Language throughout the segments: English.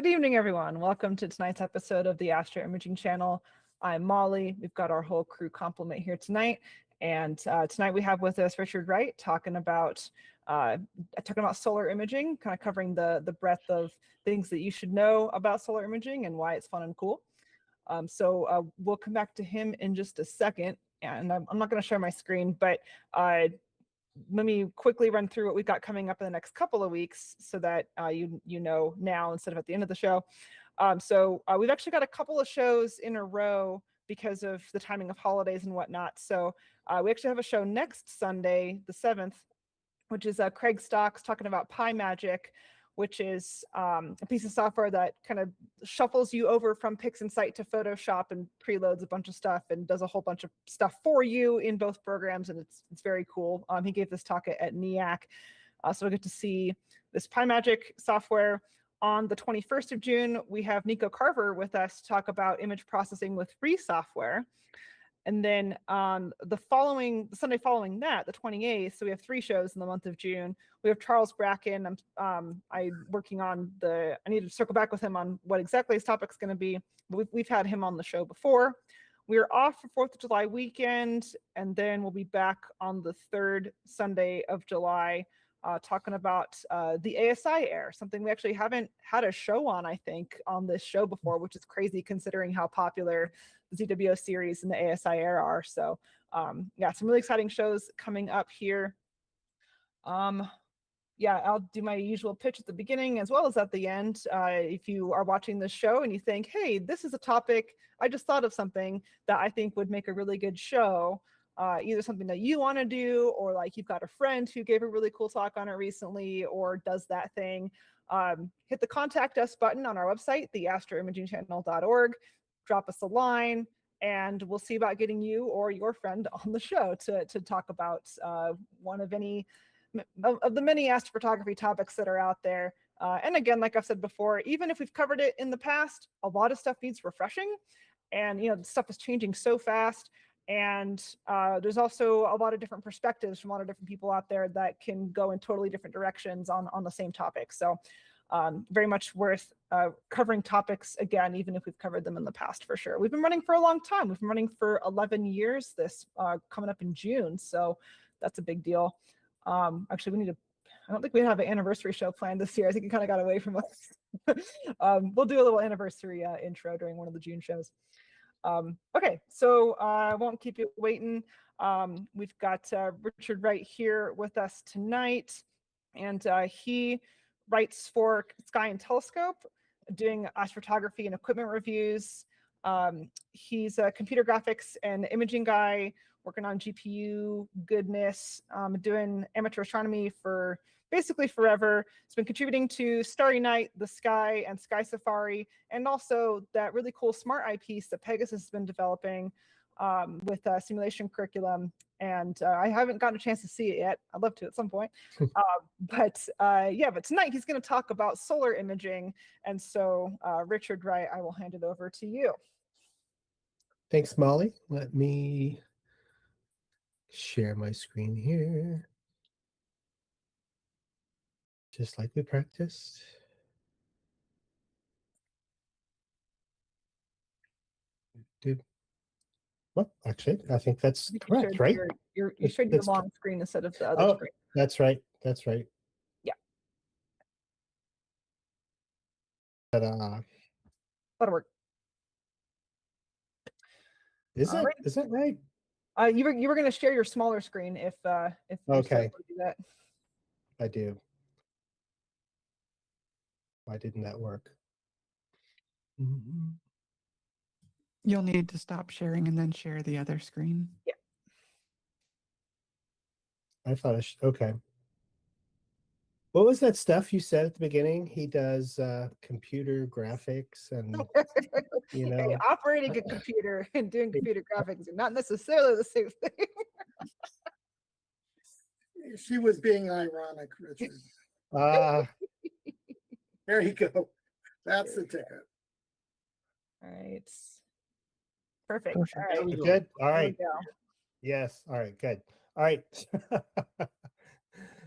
Good evening, everyone. Welcome to tonight's episode of the Astro Imaging Channel. I'm Molly. We've got our whole crew complement here tonight. And tonight we have with us Richard Wright talking about solar imaging, kind of covering the breadth of things that you should know about solar imaging and why it's fun and cool. So we'll come back to him in just a second. And I'm not going to share my screen, but let me quickly run through what we've got coming up in the next couple of weeks so that you know now instead of at the end of the show. So we've actually got a couple of shows in a row because of the timing of holidays and whatnot. So we actually have a show next Sunday, the 7th, which is Craig Stocks talking about PyMagic, which is a piece of software that kind of shuffles you over from PixInsight to Photoshop and preloads a bunch of stuff and does a whole bunch of stuff for you in both programs, and it's very cool. He gave this talk at NEAC, so we'll get to see this PyMagic software. On the 21st of June, we have Nico Carver with us to talk about image processing with free software. And then the Sunday following that, the 28th, so we have 3 shows in the month of June. We have Charles Bracken. I'm working on I need to circle back with him on what exactly his topic's going to be. But we've had him on the show before. We're off for 4th of July weekend, and then we'll be back on the 3rd Sunday of July talking about the ASI Air, something we actually haven't had a show on, I think, on this show before, which is crazy considering how popular the ZWO series and the ASI Air are. So yeah, some really exciting shows coming up here. Yeah, I'll do my usual pitch at the beginning as well as at the end. If you are watching this show and you think, hey, this is a topic, I just thought of something that I think would make a really good show, either something that you want to do, or like you've got a friend who gave a really cool talk on it recently or does that thing, hit the contact us button on our website, theastroimagingchannel.org, drop us a line, and we'll see about getting you or your friend on the show to talk about one of any of the many astrophotography topics that are out there. And again, like I've said before, even if we've covered it in the past, a lot of stuff needs refreshing, and stuff is changing so fast. And there's also a lot of different perspectives from a lot of different people out there that can go in totally different directions on the same topic. So very much worth covering topics again, even if we've covered them in the past, for sure. We've been running for a long time. We've been running for 11 years this coming up in June. So that's a big deal. Actually, I don't think we have an anniversary show planned this year. I think it kind of got away from us. We'll do a little anniversary intro during one of the June shows. Okay, so I won't keep you waiting. We've got Richard Wright here with us tonight, and he writes for Sky and Telescope, doing astrophotography and equipment reviews. He's a computer graphics and imaging guy, working on GPU goodness, doing amateur astronomy for basically forever. He's been contributing to Starry Night, The Sky, and Sky Safari, and also that really cool smart eye piece that Pegasus has been developing with simulation curriculum. And I haven't gotten a chance to see it yet. I'd love to at some point. But tonight he's going to talk about solar imaging. And so, Richard Wright, I will hand it over to you. Thanks, Molly. Let me share my screen here, just like we practiced. Well, actually, I think that's correct, right? You showed your long screen instead of the other screen. That's right. That's right. Yeah. That'll work. Is that right? You were going to share your smaller screen if okay. Do that. I do. Why didn't that work? You'll need to stop sharing and then share the other screen. Yeah. I thought okay. What was that stuff you said at the beginning? He does computer graphics and Hey, operating a computer and doing computer graphics are not necessarily the same thing. She was being ironic, Richard. There you go. That's the ticket. All right. Perfect. Perfect. All right. Good. All right. Yes. All right. Good. All right.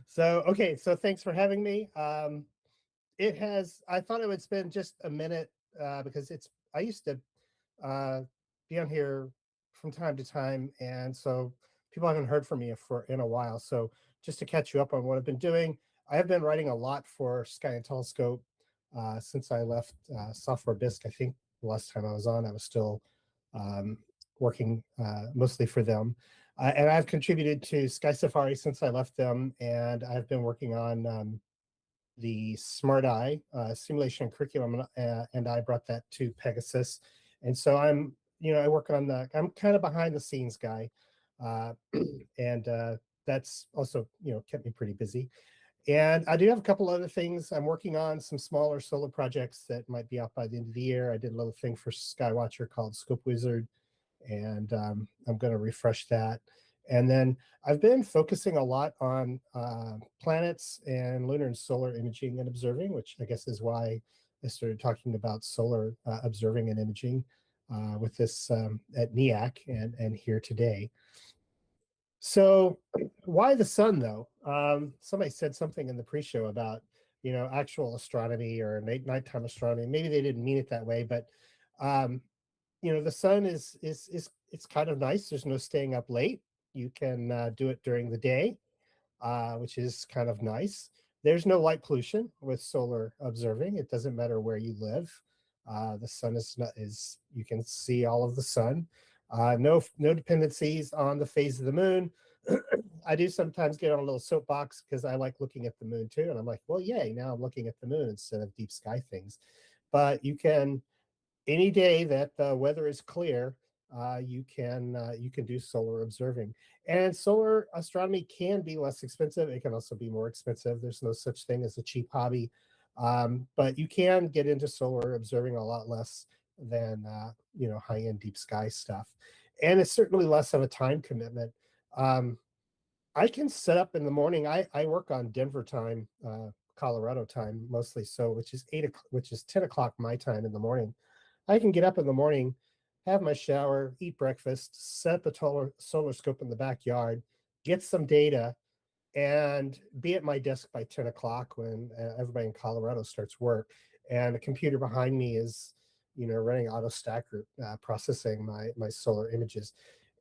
So, okay. So thanks for having me. it has. I thought I would spend just a minute because I used to be on here from time to time, and so people haven't heard from me in a while. So just to catch you up on what I've been doing, I have been writing a lot for Sky and Telescope since I left Software Bisque. I think the last time I was on, I was still working mostly for them. And I've contributed to Sky Safari since I left them, and I've been working on the Smart Eye simulation curriculum, and I brought that to Pegasus. And so I work on I'm kind of behind the scenes guy, and that's also, kept me pretty busy. And I do have a couple other things I'm working on, some smaller solar projects that might be out by the end of the year. I did a little thing for Skywatcher called Scope Wizard, and I'm going to refresh that. And then I've been focusing a lot on planets and lunar and solar imaging and observing, which I guess is why I started talking about solar observing and imaging with this at NEAC and here today. So why the sun, though? Somebody said something in the pre-show about, actual astronomy or nighttime astronomy. Maybe they didn't mean it that way, but the sun is it's kind of nice. There's no staying up late. You can do it during the day, which is kind of nice. There's no light pollution with solar observing. It doesn't matter where you live. The sun is you can see all of the sun. No dependencies on the phase of the moon. I do sometimes get on a little soapbox because I like looking at the moon too, and I'm like, well, yay! Now I'm looking at the moon instead of deep sky things. But you can, any day that the weather is clear, you can do solar observing. And solar astronomy can be less expensive. It can also be more expensive. There's no such thing as a cheap hobby, but you can get into solar observing a lot less than high-end deep sky stuff, and it's certainly less of a time commitment. I can set up in the morning. I work on Denver time, Colorado time mostly, so which is 10 o'clock my time in the morning. I can get up in the morning, have my shower, eat breakfast, set up a solar scope in the backyard, get some data, and be at my desk by 10 o'clock when everybody in Colorado starts work. And the computer behind me is, running AutoStakkert, processing my solar images.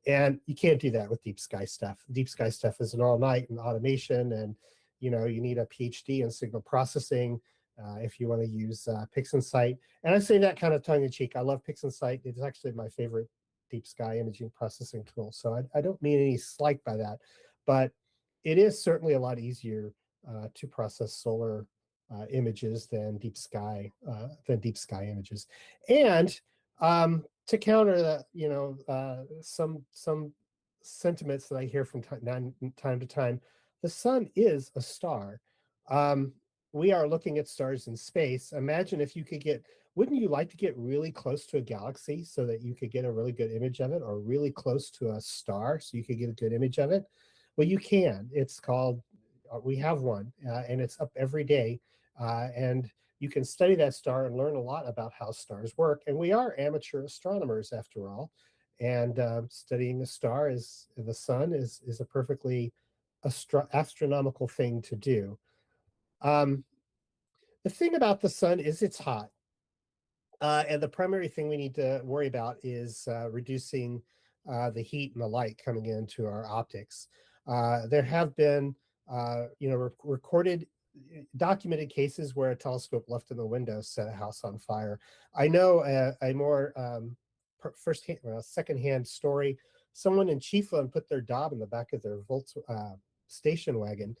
And you can't do that with deep sky stuff. Deep sky stuff is an all night and automation, and you need a PhD in signal processing if you want to use PixInsight. And I say that kind of tongue in cheek. I love PixInsight. It's actually my favorite deep sky imaging processing tool. So I don't mean any slight by that, but it is certainly a lot easier to process solar images than deep sky images. And to counter that, some sentiments that I hear from time to time, the sun is a star. We are looking at stars in space. Imagine if you could wouldn't you like to get really close to a galaxy so that you could get a really good image of it, or really close to a star so you could get a good image of it? Well, you can. It's called, we have one, and it's up every day. And you can study that star and learn a lot about how stars work. And we are amateur astronomers after all. And studying the sun is a perfectly astronomical thing to do. The thing about the sun is it's hot. And the primary thing we need to worry about is reducing the heat and the light coming into our optics. There have been, recorded, documented cases where a telescope left in the window set a house on fire. I know a more secondhand story. Someone in Chiefland put their Dob in the back of their station wagon,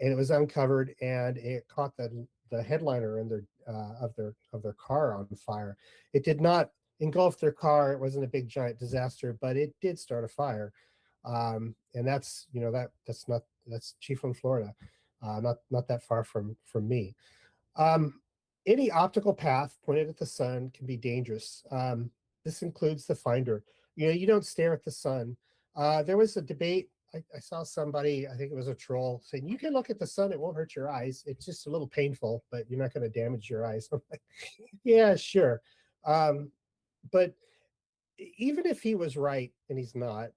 and it was uncovered, and it caught the headliner in of their car on fire. It did not engulf their car. It wasn't a big giant disaster, but it did start a fire. And that's Chiefland, Florida, not that far from me. Any optical path pointed at the sun can be dangerous. This includes the finder. You don't stare at the sun. There was a debate. I saw somebody, I think it was a troll, saying you can look at the sun, it won't hurt your eyes. It's just a little painful, but you're not going to damage your eyes. I'm like, yeah, sure. But even if he was right, and he's not,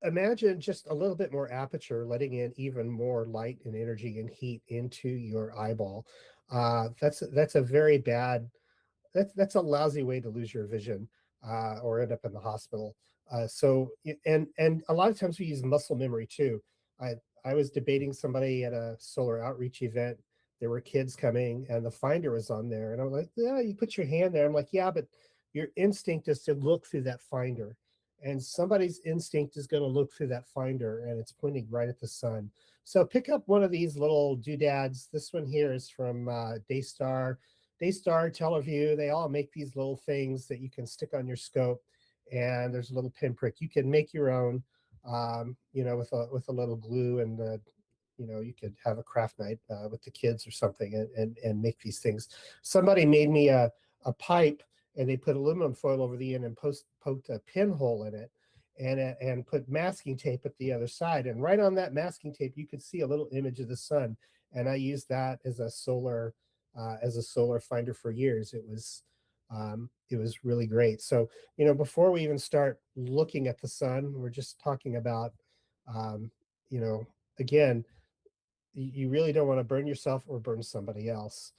imagine just a little bit more aperture, letting in even more light and energy and heat into your eyeball. That's a very bad, that's a lousy way to lose your vision or end up in the hospital. And a lot of times we use muscle memory too. I I was debating somebody at a solar outreach event. There were kids coming, and the finder was on there, and I'm like, yeah, you put your hand there. I'm like, yeah, but your instinct is to look through that finder, and somebody's instinct is going to look through that finder, and it's pointing right at the sun. So pick up one of these little doodads. This one here is from Daystar, Teleview. They all make these little things that you can stick on your scope, and there's a little pinprick. You can make your own, with a little glue, and you could have a craft night with the kids or something, and make these things. Somebody made me a pipe, and they put aluminum foil over the end and poked a pinhole in it, and put masking tape at the other side. And right on that masking tape, you could see a little image of the sun. And I used that as a solar finder for years. It was really great. So before we even start looking at the sun, we're just talking about um, again, you really don't want to burn yourself or burn somebody else,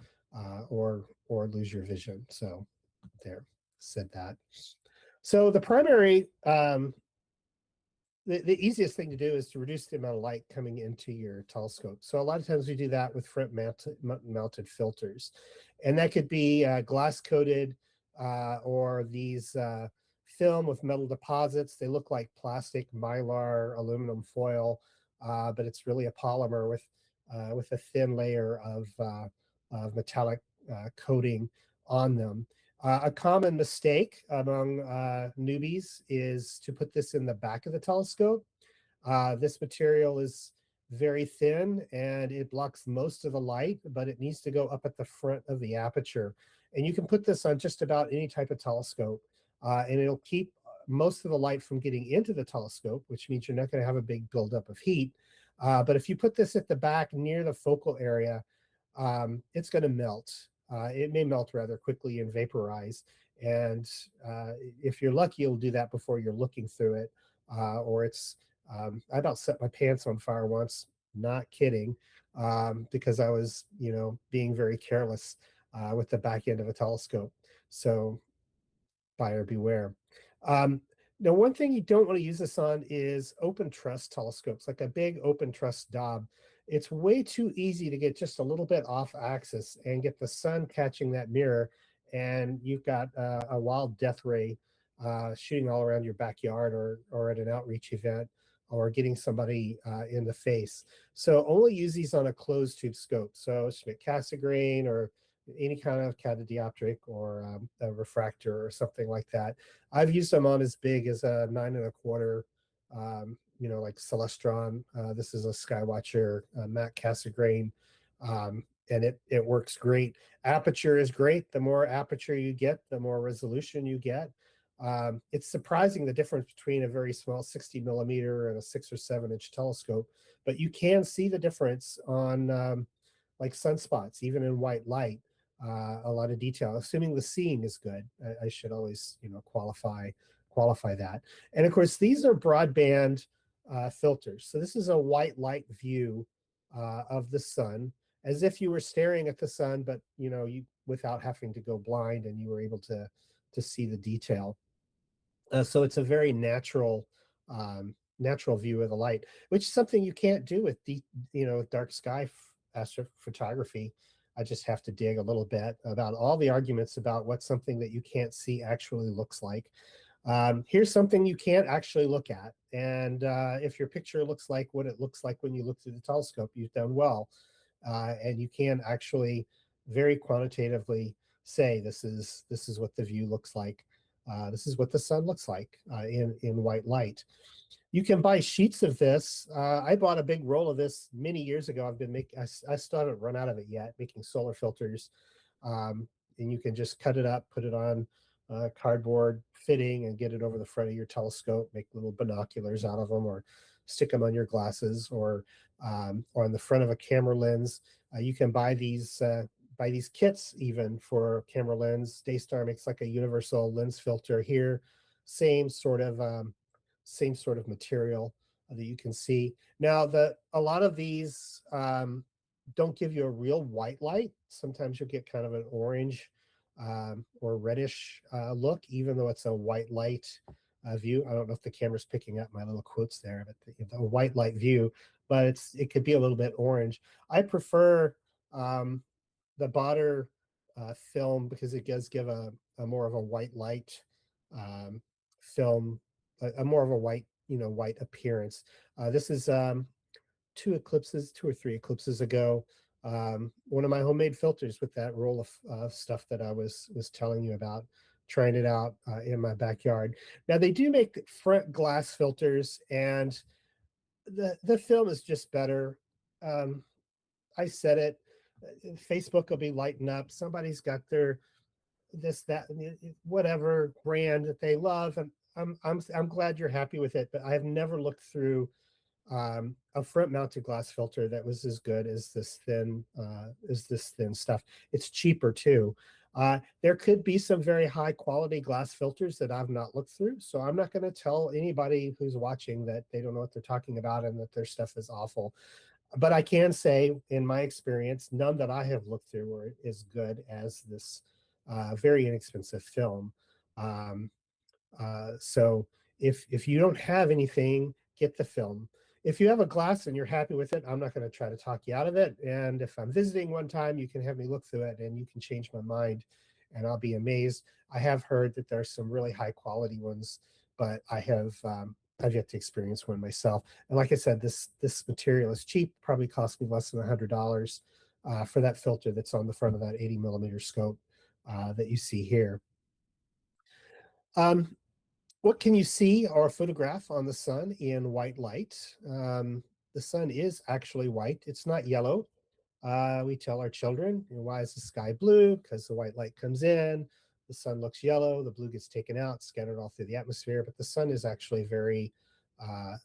or lose your vision. So there, said that. So the primary, the easiest thing to do is to reduce the amount of light coming into your telescope. So a lot of times we do that with front mounted filters, and that could be glass coated or these film with metal deposits. They look like plastic, mylar, aluminum foil, but it's really a polymer with a thin layer of metallic coating on them. A common mistake among newbies is to put this in the back of the telescope. This material is very thin and it blocks most of the light, but it needs to go up at the front of the aperture. And you can put this on just about any type of telescope, and it'll keep most of the light from getting into the telescope, which means you're not going to have a big buildup of heat. But if you put this at the back near the focal area, it's going to melt. It may melt rather quickly and vaporize. And if you're lucky, you'll do that before you're looking through it. Or I about set my pants on fire once, not kidding, because I was, being very careless with the back end of a telescope. So buyer beware. Now, one thing you don't want to use this on is open truss telescopes, like a big open truss Dob. It's way too easy to get just a little bit off axis and get the sun catching that mirror, and you've got a wild death ray shooting all around your backyard, or at an outreach event, or getting somebody in the face. So only use these on a closed tube scope. So Schmidt-Cassegrain or any kind of catadioptric or a refractor or something like that. I've used them on as big as a 9 1/4, like Celestron. This is a Skywatcher Matt Cassegrain, and it works great. Aperture is great. The more aperture you get, the more resolution you get. It's surprising the difference between a very small 60 millimeter and a 6 or 7 inch telescope, but you can see the difference on like sunspots, even in white light. A lot of detail, assuming the seeing is good. I should always, qualify that. And of course, these are broadband filters. So this is a white light view of the sun, as if you were staring at the sun, but you without having to go blind, and you were able to see the detail. So it's a very natural view of the light, which is something you can't do with dark sky astrophotography. I just have to dig a little bit about all the arguments about what something that you can't see actually looks like. Here's something you can't actually look at. And if your picture looks like what it looks like when you look through the telescope, you've done well. And you can actually very quantitatively say this is what the view looks like. This is what the sun looks like in white light. You can buy sheets of this. I bought a big roll of this many years ago. I've been making, I still haven't run out of it yet, making solar filters. And you can just cut it up, put it on cardboard fitting, and get it over the front of your telescope, make little binoculars out of them, or stick them on your glasses, or on the front of a camera lens. You can buy these kits even for camera lens. Daystar makes like a universal lens filter here. Same sort of same sort of material that you can see. Now, a lot of these don't give you a real white light. Sometimes you'll get kind of an orange or reddish look, even though it's a white light view. I don't know if the camera's picking up my little quotes there, but the white light view, but it could be a little bit orange. I prefer the Botter film because it does give a more of a white light film, a more of a white, white appearance. This is two or three eclipses ago. One of my homemade filters with that roll of stuff that I was telling you about, trying it out in my backyard. Now they do make front glass filters, and the film is just better. I said it. Facebook will be lighting up. Somebody's got their that, whatever brand that they love, and I'm glad you're happy with it. But I've never looked through a front mounted glass filter that was as good as this thin stuff. It's cheaper too. There could be some very high quality glass filters that I've not looked through, so I'm not going to tell anybody who's watching that they don't know what they're talking about and that their stuff is awful. But I can say, in my experience, none that I have looked through were as good as this very inexpensive film. So if you don't have anything, get the film. If you have a glass and you're happy with it, I'm not going to try to talk you out of it. And if I'm visiting one time, you can have me look through it and you can change my mind, and I'll be amazed. I have heard that there's some really high quality ones, but I've yet to experience one myself. And like I said, this material is cheap, probably cost me less than $100 for that filter that's on the front of that 80 millimeter scope that you see here. What can you see or photograph on the sun in white light? The sun is actually white. It's not yellow. We tell our children, why is the sky blue? Because the white light comes in, the sun looks yellow, the blue gets taken out, scattered all through the atmosphere, but the sun is actually very,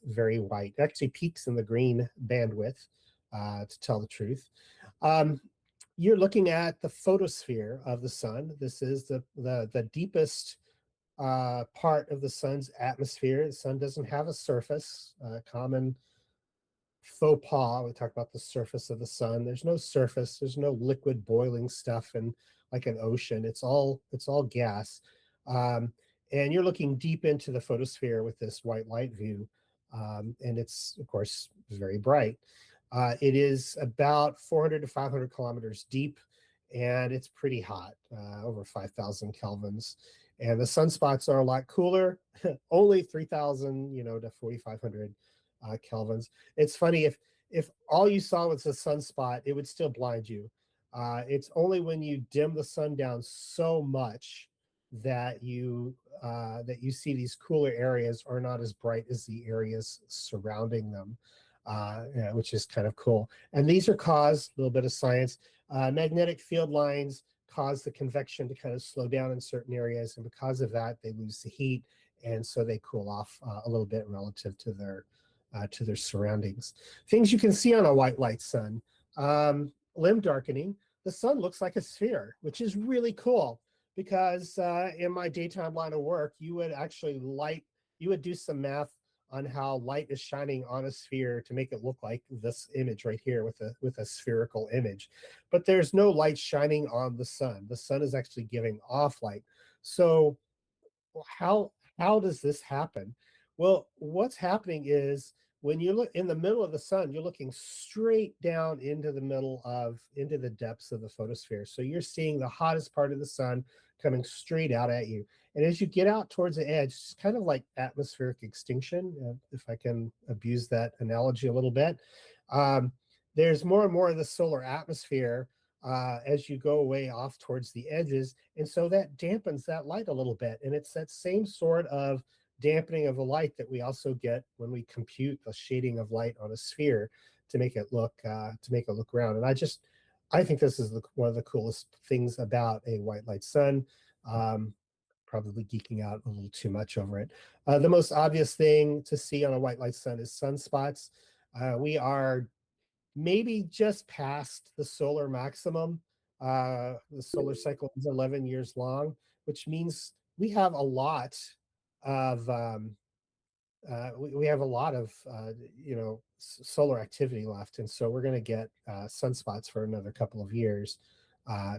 very white. It actually peaks in the green bandwidth, to tell the truth. You're looking at the photosphere of the sun. This is the deepest part of the sun's atmosphere. The sun doesn't have a surface. Common faux pas, we talk about the surface of the sun. There's no surface. There's no liquid boiling stuff and like an ocean. It's all gas. And you're looking deep into the photosphere with this white light view. And it's, of course, very bright. It is about 400 to 500 kilometers deep, and it's pretty hot, over 5,000 kelvins. And the sunspots are a lot cooler, only 3,000, to 4,500 kelvins. It's funny, if all you saw was a sunspot, it would still blind you. It's only when you dim the sun down so much that you see these cooler areas are not as bright as the areas surrounding them, which is kind of cool. And these are caused, a little bit of science, magnetic field lines cause the convection to kind of slow down in certain areas, and because of that, they lose the heat, and so they cool off a little bit relative to their surroundings. Things you can see on a white light sun: limb darkening. The sun looks like a sphere, which is really cool because in my daytime line of work, you would do some math on how light is shining on a sphere to make it look like this image right here with a spherical image. But there's no light shining on the sun. The sun is actually giving off light. So how does this happen? Well, what's happening is when you look in the middle of the sun, you're looking straight down into the depths of the photosphere. So you're seeing the hottest part of the sun coming straight out at you. And as you get out towards the edge, it's kind of like atmospheric extinction, if I can abuse that analogy a little bit. There's more and more of the solar atmosphere as you go away off towards the edges. And so that dampens that light a little bit. And it's that same sort of dampening of the light that we also get when we compute the shading of light on a sphere to make it look round. And I think this is one of the coolest things about a white light sun. Probably geeking out a little too much over it. The most obvious thing to see on a white light sun is sunspots. We are maybe just past the solar maximum. The solar cycle is 11 years long, which means we have a lot of we have a lot of solar activity left, and so we're going to get sunspots for another couple of years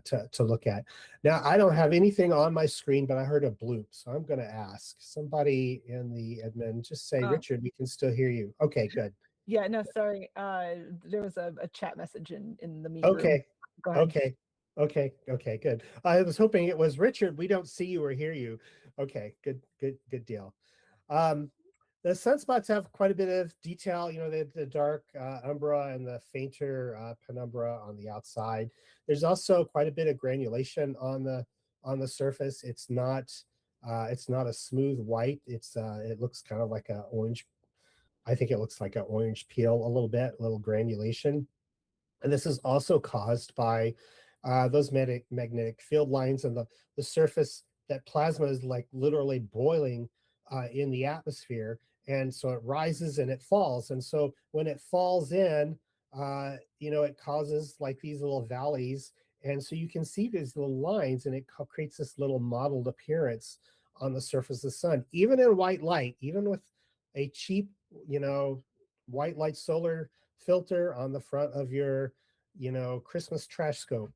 to look at. Now, I don't have anything on my screen, but I heard a bloop, so I'm going to ask somebody in the admin, just say, Richard, we can still hear you. Okay, good. Yeah, no, sorry. There was a chat message in the meeting room. Okay. Go ahead. Okay, good. I was hoping it was Richard. We don't see you or hear you. Okay, good deal. The sunspots have quite a bit of detail. You know, the dark umbra and the fainter penumbra on the outside. There's also quite a bit of granulation on the surface. It's not a smooth white. It looks kind of like a orange. I think it looks like an orange peel a little bit, a little granulation. And this is also caused by those magnetic field lines and the surface that plasma is like literally boiling in the atmosphere. And so it rises and it falls. And so when it falls in, it causes like these little valleys. And so you can see these little lines, and it creates this little mottled appearance on the surface of the sun, even in white light, even with a cheap, white light solar filter on the front of your, Christmas trash scope.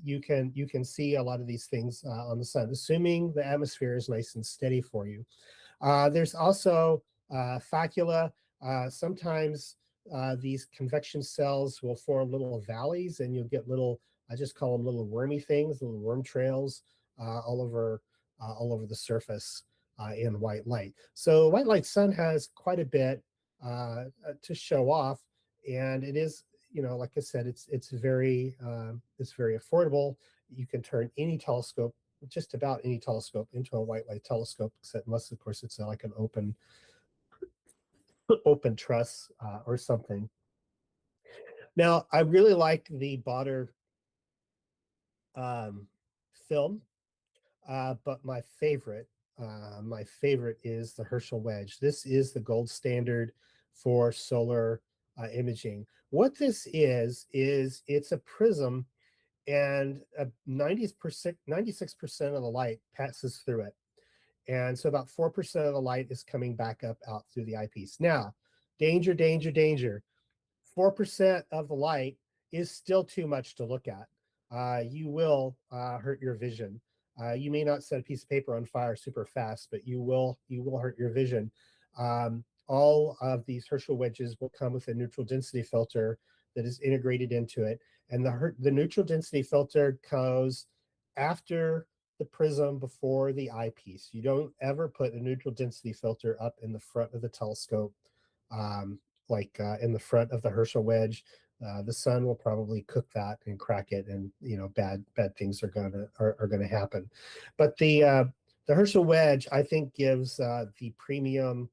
You can see a lot of these things on the sun, assuming the atmosphere is nice and steady for you. There's also facula. Sometimes these convection cells will form little valleys, and you'll get little, I just call them little wormy things, little worm trails all over the surface in white light. So white light sun has quite a bit to show off, and it is, like I said, it's very affordable. You can turn any telescope, just about any telescope, into a white light telescope, except unless, of course, it's like an open truss or something. Now, I really like the Botter film, but my favorite is the Herschel wedge. This is the gold standard for solar imaging. What this is it's a prism, and 96% of the light passes through it. And so about 4% of the light is coming back up out through the eyepiece. Now, danger, danger, danger. 4% of the light is still too much to look at. You will hurt your vision. You may not set a piece of paper on fire super fast, but you will hurt your vision. All of these Herschel wedges will come with a neutral density filter that is integrated into it. And the neutral density filter goes after the prism, before the eyepiece. You don't ever put a neutral density filter up in the front of the telescope, like in the front of the Herschel wedge. The sun will probably cook that and crack it, and bad things are gonna happen. But the Herschel wedge, I think, gives the premium,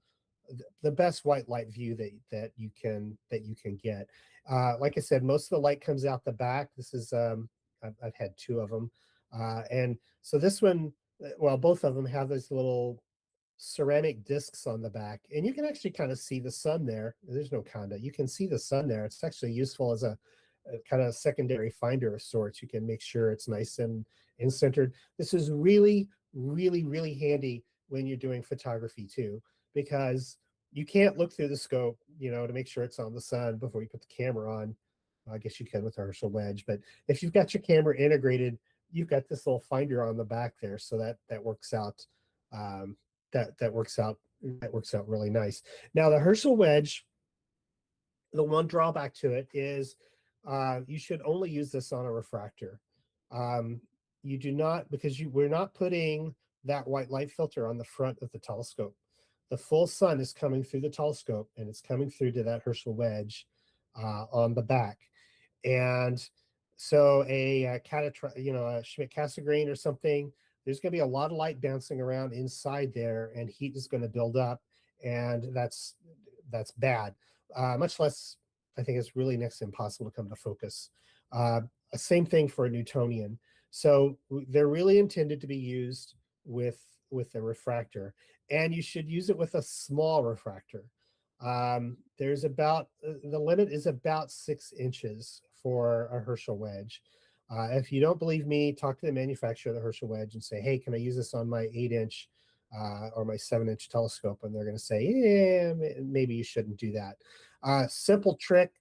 the best white light view that you can get. Like I said, most of the light comes out the back. This is I've had two of them, and so this one, well, both of them have these little ceramic discs on the back, and you can actually kind of see the sun there. There's no conda. You can see the sun there. It's actually useful as a kind of secondary finder of sorts. You can make sure it's nice and centered. This is really, really, really handy when you're doing photography too, because you can't look through the scope, to make sure it's on the sun before you put the camera on. I guess you can with a Herschel wedge, but if you've got your camera integrated, you've got this little finder on the back there, so that works out. That works out really nice. Now, the Herschel wedge, the one drawback to it is you should only use this on a refractor. You do not, because we're not putting that white light filter on the front of the telescope. The full sun is coming through the telescope, and it's coming through to that Herschel wedge on the back. And so a Schmidt-Cassegrain or something, there's going to be a lot of light bouncing around inside there, and heat is going to build up, and that's bad. Much less, I think it's really next to impossible to come to focus. Same thing for a Newtonian. So they're really intended to be used with a refractor, and you should use it with a small refractor. There's about, the limit is about 6 inches for a Herschel wedge. If you don't believe me, talk to the manufacturer of the Herschel wedge and say, hey, can I use this on my 8-inch or my 7-inch telescope, and they're going to say, yeah, maybe you shouldn't do that. Simple trick.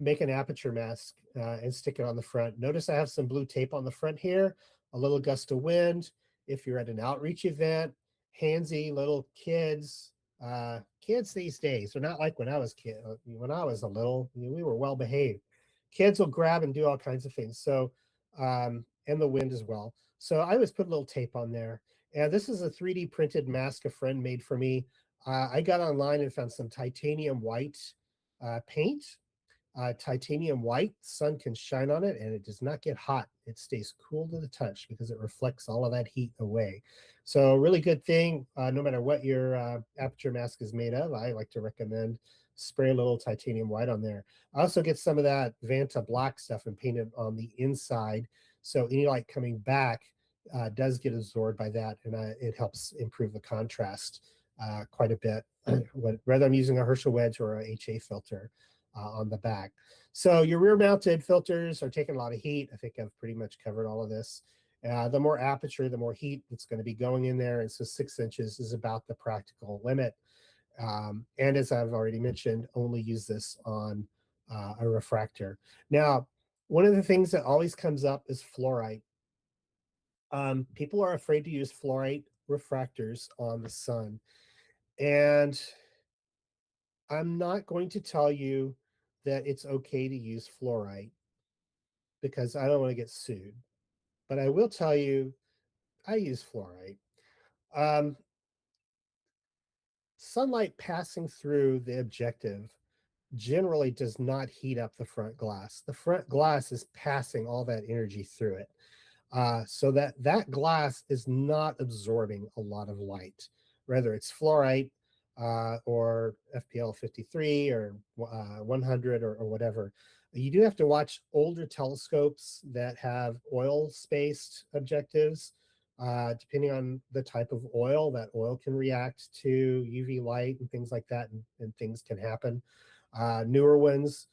Make an aperture mask and stick it on the front. Notice I have some blue tape on the front here, a little gust of wind. If you're at an outreach event, handsy little kids, kids these days, they're not like when I was when I was a little, we were well behaved. Kids will grab and do all kinds of things. So, and the wind as well. So I always put a little tape on there. And this is a 3D printed mask a friend made for me. I got online and found some titanium white paint. Titanium white, sun can shine on it and it does not get hot. It stays cool to the touch because it reflects all of that heat away. So really good thing, no matter what your aperture mask is made of, I like to recommend spray a little titanium white on there. I also get some of that Vanta black stuff and paint it on the inside. So any light coming back does get absorbed by that, and it helps improve the contrast quite a bit, whether I'm using a Herschel wedge or a HA filter. On the back. So your rear mounted filters are taking a lot of heat. I think I've pretty much covered all of this. The more aperture, the more heat that's going to be going in there. And so 6 inches is about the practical limit. And as I've already mentioned, only use this on a refractor. Now, one of the things that always comes up is fluorite. People are afraid to use fluorite refractors on the sun. And I'm not going to tell you that it's okay to use fluorite because I don't want to get sued. But I will tell you, I use fluorite. Sunlight passing through the objective generally does not heat up the front glass. The front glass is passing all that energy through it. So that glass is not absorbing a lot of light, whether it's fluorite or FPL 53 or 100 or whatever. You do have to watch older telescopes that have oil-spaced objectives. Depending on the type of oil, that oil can react to UV light and things like that, and things can happen. Newer ones,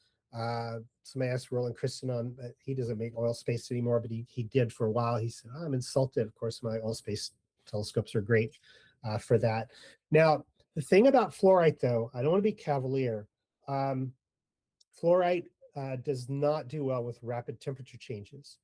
somebody asked Roland Christen on, he doesn't make oil space anymore, but he did for a while. He said, oh, I'm insulted. Of course, my oil space telescopes are great for that. Now, the thing about fluorite, though, I don't want to be cavalier. Fluorite does not do well with rapid temperature changes.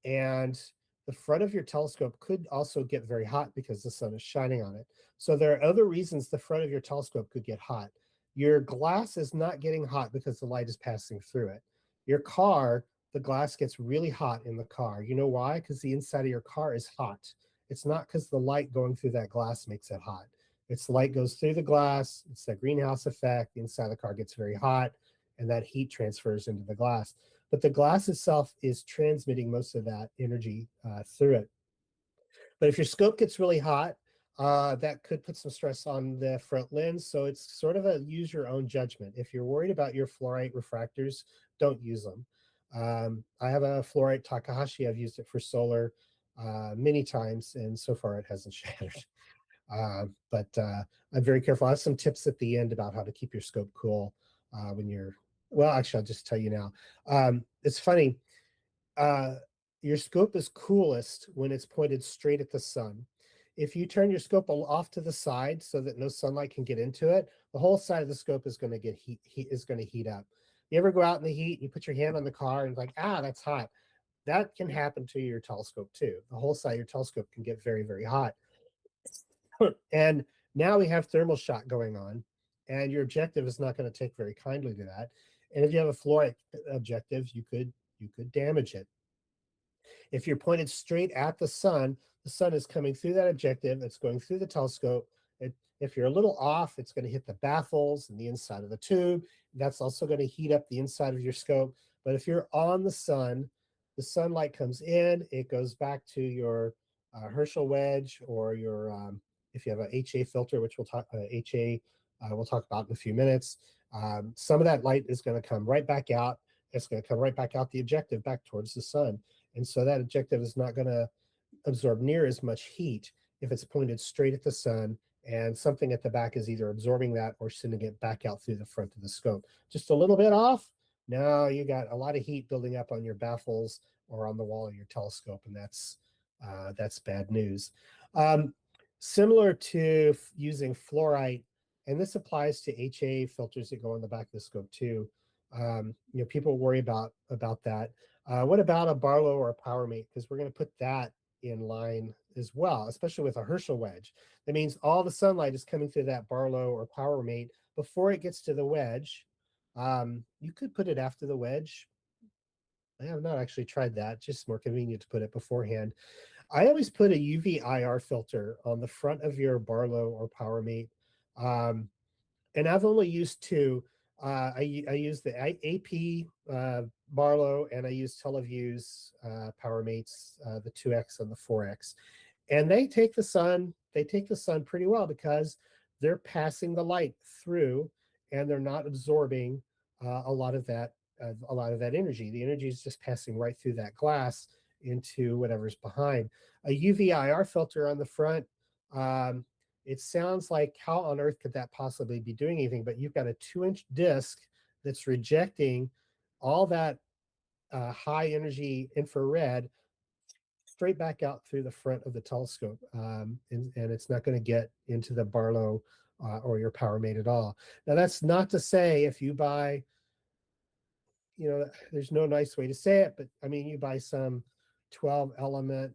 And the front of your telescope could also get very hot because the sun is shining on it. So there are other reasons the front of your telescope could get hot. Your glass is not getting hot because the light is passing through it. Your car, the glass gets really hot in the car. You know why? Because the inside of your car is hot. It's not because the light going through that glass makes it hot. It's the light goes through the glass. It's that greenhouse effect. The inside of the car gets very hot, and that heat transfers into the glass. But the glass itself is transmitting most of that energy through it. But if your scope gets really hot, that could put some stress on the front lens. So it's sort of a use your own judgment. If you're worried about your fluorite refractors, don't use them. I have a fluorite Takahashi. I've used it for solar many times, and so far it hasn't shattered. But I'm very careful. I have some tips at the end about how to keep your scope cool when you're, well, actually, I'll just tell you now. It's funny. Your scope is coolest when it's pointed straight at the sun. If you turn your scope off to the side so that no sunlight can get into it, the whole side of the scope is going to get heat up. You ever go out in the heat and you put your hand on the car and it's like, that's hot. That can happen to your telescope too. The whole side of your telescope can get very, very hot. And now we have thermal shock going on, and your objective is not going to take very kindly to that. And if you have a fluorite objective, you could damage it. If you're pointed straight at the sun is coming through that objective, it's going through the telescope. If you're a little off, it's going to hit the baffles and the inside of the tube. That's also going to heat up the inside of your scope. But if you're on the sunlight comes in, it goes back to your Herschel wedge or your, if you have a HA filter, which we'll talk about in a few minutes. Some of that light is going to come right back out. It's going to come right back out the objective, back towards the sun. And so that objective is not going to absorb near as much heat if it's pointed straight at the sun, and something at the back is either absorbing that or sending it back out through the front of the scope. Just a little bit off, now you got a lot of heat building up on your baffles or on the wall of your telescope, and that's bad news. Similar to using fluorite, and this applies to HA filters that go on the back of the scope too. People worry about that. What about a Barlow or a Powermate? Because we're going to put that in line as well, especially with a Herschel wedge. That means all the sunlight is coming through that Barlow or Powermate before it gets to the wedge. You could put it after the wedge. I have not actually tried that, just more convenient to put it beforehand. I always put a UV IR filter on the front of your Barlow or Powermate. And I've only used two. I use the AP Barlow, and I use Teleview's Powermates, the 2X and the 4X. And they take the sun pretty well because they're passing the light through and they're not absorbing a lot of that energy. The energy is just passing right through that glass into whatever's behind. A UV IR filter on the front, it sounds like how on earth could that possibly be doing anything? But you've got a 2-inch disc that's rejecting all that high energy infrared straight back out through the front of the telescope. And it's not going to get into the Barlow or your Powermate at all. Now, that's not to say if you buy, there's no nice way to say it, but I mean, you buy some 12 element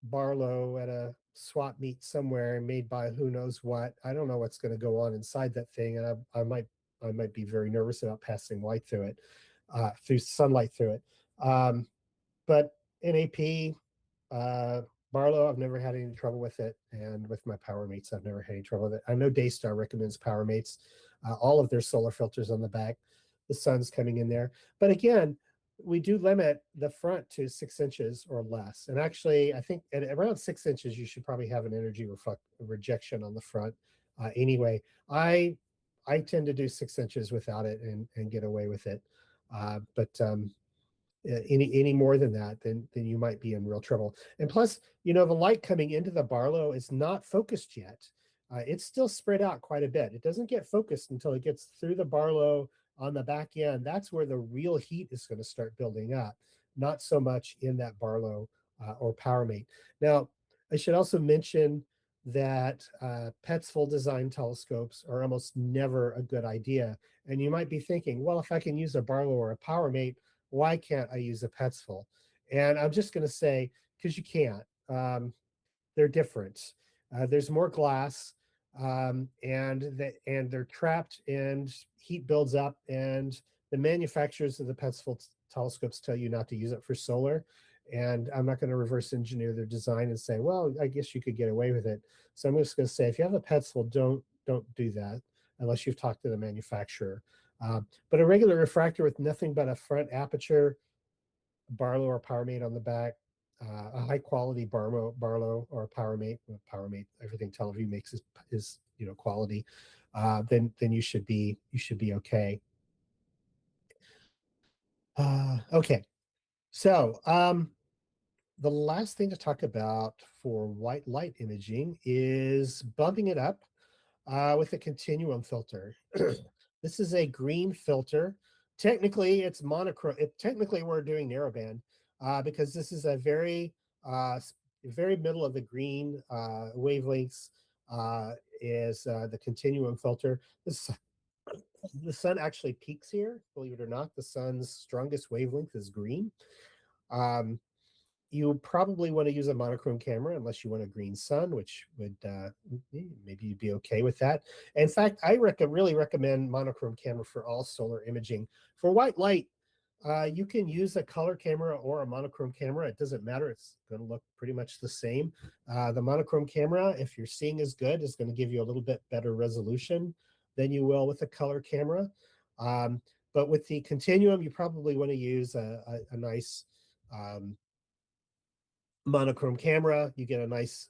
Barlow at a swap meet somewhere made by who knows what. I don't know what's going to go on inside that thing, and I might be very nervous about passing light through it, through sunlight through it. But in AP, Barlow, I've never had any trouble with it, and with my Powermates, I've never had any trouble with it. I know Daystar recommends Powermates, all of their solar filters on the back. The sun's coming in there, but again, we do limit the front to 6 inches or less. And actually, I think at around 6 inches, you should probably have an energy rejection on the front. Anyway, I tend to do 6 inches without it and get away with it. But any more than that, then you might be in real trouble. And plus, the light coming into the Barlow is not focused yet. It's still spread out quite a bit. It doesn't get focused until it gets through the Barlow on the back end. That's where the real heat is going to start building up, not so much in that Barlow or Powermate. Now, I should also mention that Petzl design telescopes are almost never a good idea. And you might be thinking, well, if I can use a Barlow or a Powermate, why can't I use a Petzl? And I'm just going to say, because you can't. They're different. There's more glass, and they're trapped, and heat builds up. And the manufacturers of the Petzl telescopes tell you not to use it for solar. And I'm not going to reverse engineer their design and say, well, I guess you could get away with it. So I'm just going to say, if you have a Petzl, don't do that unless you've talked to the manufacturer. But a regular refractor with nothing but a front aperture, Barlow or Powermate on the back, a high quality Barlow or a Powermate, everything Teleview makes is quality. Then you should be okay. Okay, so the last thing to talk about for white light imaging is bumping it up with a continuum filter. This is a green filter. Technically, it's monochrome. Technically, we're doing narrowband because this is a very middle of the green wavelengths is the continuum filter. The sun actually peaks here, believe it or not. The sun's strongest wavelength is green. You probably want to use a monochrome camera unless you want a green sun, which would maybe you'd be okay with that. In fact, I really recommend monochrome camera for all solar imaging. For white light, you can use a color camera or a monochrome camera. It doesn't matter. It's going to look pretty much the same. The monochrome camera, if you're seeing as good, is going to give you a little bit better resolution than you will with a color camera. But with the continuum, you probably want to use a nice monochrome camera. You get a nice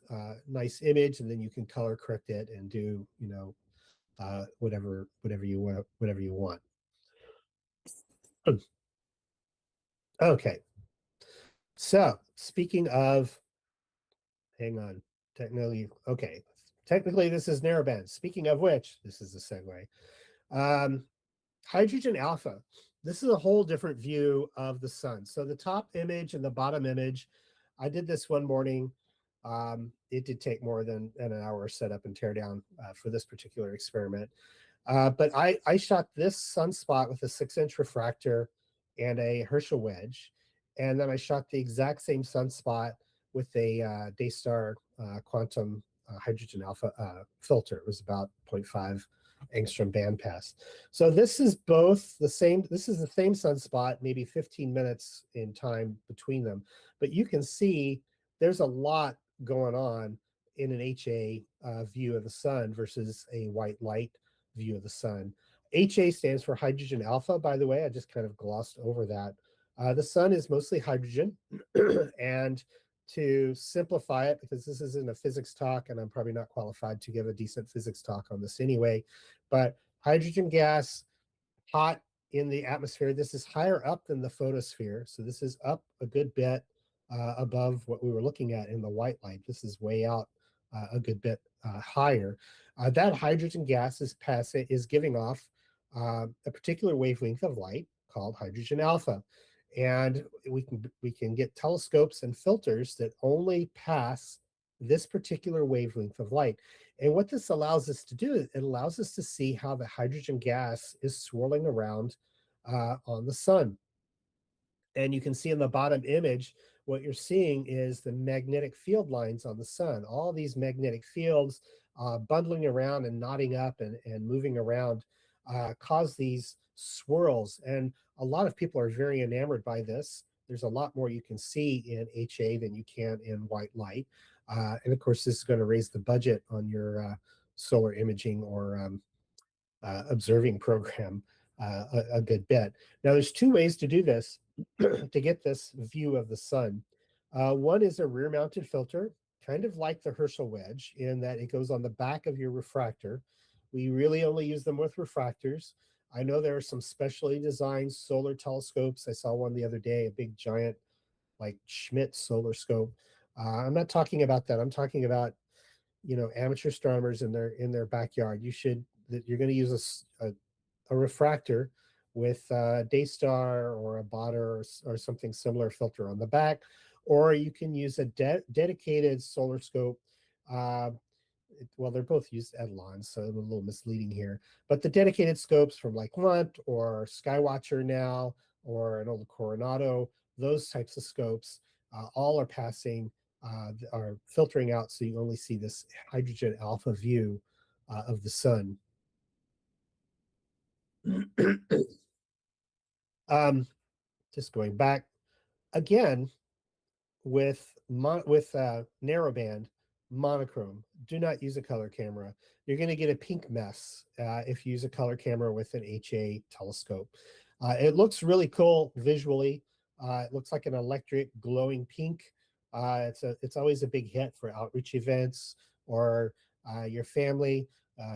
image, and then you can color correct it and do whatever you want. Okay, so speaking of, hang on, technically this is narrowband. Speaking of which, this is the segue. Hydrogen alpha. This is a whole different view of the sun. So the top image and the bottom image, I did this one morning. It did take more than an hour set up and tear down for this particular experiment. But I shot this sunspot with a 6-inch refractor and a Herschel wedge. And then I shot the exact same sunspot with a Daystar quantum hydrogen alpha filter. It was about 0.5 angstrom bandpass. So this is both the same, this is the same sunspot, maybe 15 minutes in time between them. But you can see there's a lot going on in an HA view of the sun versus a white light view of the sun. HA stands for hydrogen alpha, by the way. I just kind of glossed over that. The sun is mostly hydrogen. And to simplify it, because this isn't a physics talk, and I'm probably not qualified to give a decent physics talk on this anyway, but hydrogen gas, hot in the atmosphere. This is higher up than the photosphere. So this is up a good bit above what we were looking at in the white light. This is way out a good bit higher. That hydrogen gas is giving off a particular wavelength of light called hydrogen alpha. And we can get telescopes and filters that only pass this particular wavelength of light. And what this allows us to do, it allows us to see how the hydrogen gas is swirling around on the sun. And you can see in the bottom image, what you're seeing is the magnetic field lines on the sun. All these magnetic fields bundling around and knotting up and moving around cause these swirls. And a lot of people are very enamored by this. There's a lot more you can see in HA than you can in white light. And of course, this is going to raise the budget on your solar imaging or observing program a good bit. Now, there's two ways to do this to get this view of the sun. One is a rear-mounted filter, kind of like the Herschel wedge, in that it goes on the back of your refractor. We really only use them with refractors. I know there are some specially designed solar telescopes. I saw one the other day, a big giant like Schmidt solar scope. I'm not talking about that. I'm talking about, you know, amateur astronomers in their backyard. You're going to use a refractor with a Daystar or a Botter or something similar filter on the back, or you can use a dedicated solar scope. Well, they're both used Etalon, so I'm a little misleading here. But the dedicated scopes from like Lunt or Skywatcher now, or an old Coronado, those types of scopes, all are passing, are filtering out, so you only see this hydrogen alpha view of the sun. Just going back again with narrowband monochrome. Do not use a color camera. You're going to get a pink mess if you use a color camera with an HA telescope. It looks really cool visually. It looks like an electric glowing pink. It's always a big hit for outreach events or your family.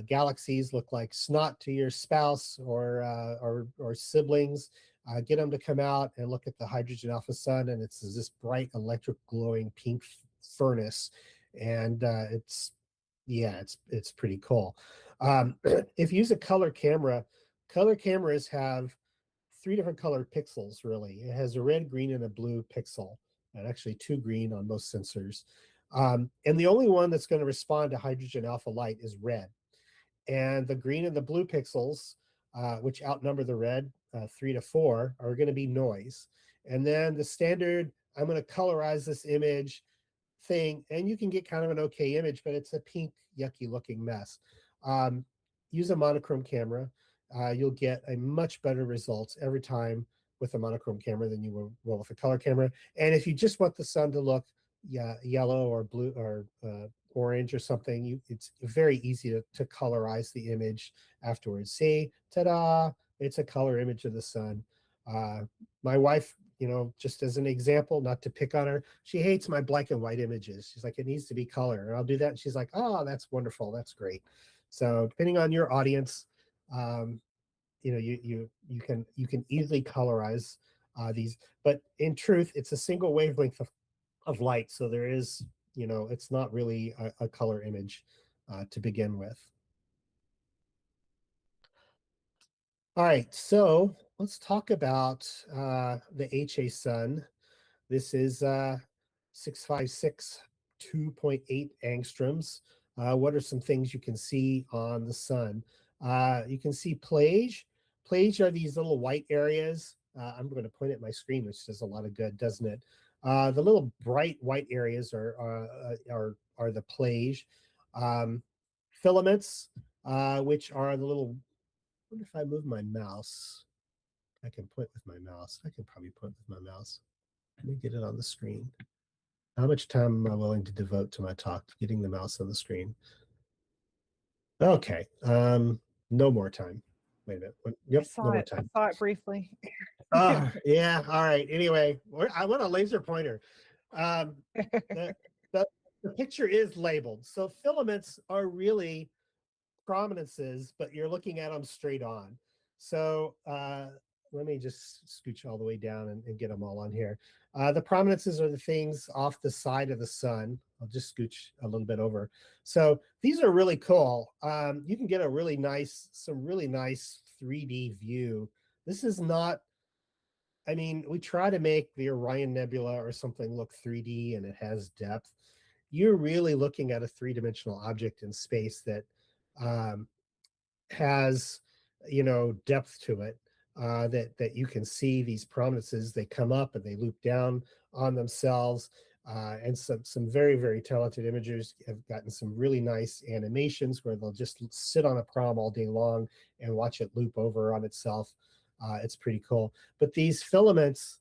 Galaxies look like snot to your spouse or siblings. Get them to come out and look at the hydrogen alpha sun, and it's this bright electric glowing pink furnace, and it's pretty cool. If you use a color camera, color cameras have 3 different colored pixels. Really, it has a red, green, and a blue pixel, and actually 2 green on most sensors. And the only one that's going to respond to hydrogen alpha light is red. And the green and the blue pixels, which outnumber the red 3 to 4, are going to be noise. And then the standard, I'm going to colorize this image thing, and you can get kind of an okay image, but it's a pink, yucky looking mess. Use a monochrome camera. You'll get a much better results every time with a monochrome camera than you will with a color camera. And if you just want the sun to look yellow or blue or orange or something, it's very easy to colorize the image afterwards. See, ta-da, it's a color image of the sun. My wife, you know, just as an example, not to pick on her, she hates my black and white images. She's like, it needs to be color. And I'll do that. And she's like, oh, that's wonderful. That's great. So depending on your audience, you know, you can easily colorize these. But in truth, it's a single wavelength of light. So there is, you know, it's not really a color image to begin with. All right, so let's talk about the HA sun. This is 656 2.8 angstroms. What are some things you can see on the sun? You can see plage. Plage are these little white areas. I'm going to point at my screen, which does a lot of good, doesn't it? The little bright white areas are the plage. Filaments, which are the little. I wonder if I move my mouse. I can point with my mouse. I can probably point with my mouse. Let me get it on the screen. How much time am I willing to devote to my talk, getting the mouse on the screen? Okay. No more time. Wait a minute. Yep, no more I time. saw it briefly. Yeah. All right. Anyway, I want a laser pointer. The, the picture is labeled. So filaments are really prominences, but you're looking at them straight on. So let me just scooch all the way down and get them all on here. The prominences are the things off the side of the sun. I'll just scooch a little bit over. So these are really cool. You can get some really nice 3D view. This is not, I mean, we try to make the Orion Nebula or something look 3D and it has depth. You're really looking at a three-dimensional object in space that has, depth to it, that you can see these prominences. They come up and they loop down on themselves. And some very, very talented imagers have gotten some really nice animations where they'll just sit on a prom all day long and watch it loop over on itself. It's pretty cool. But these filaments,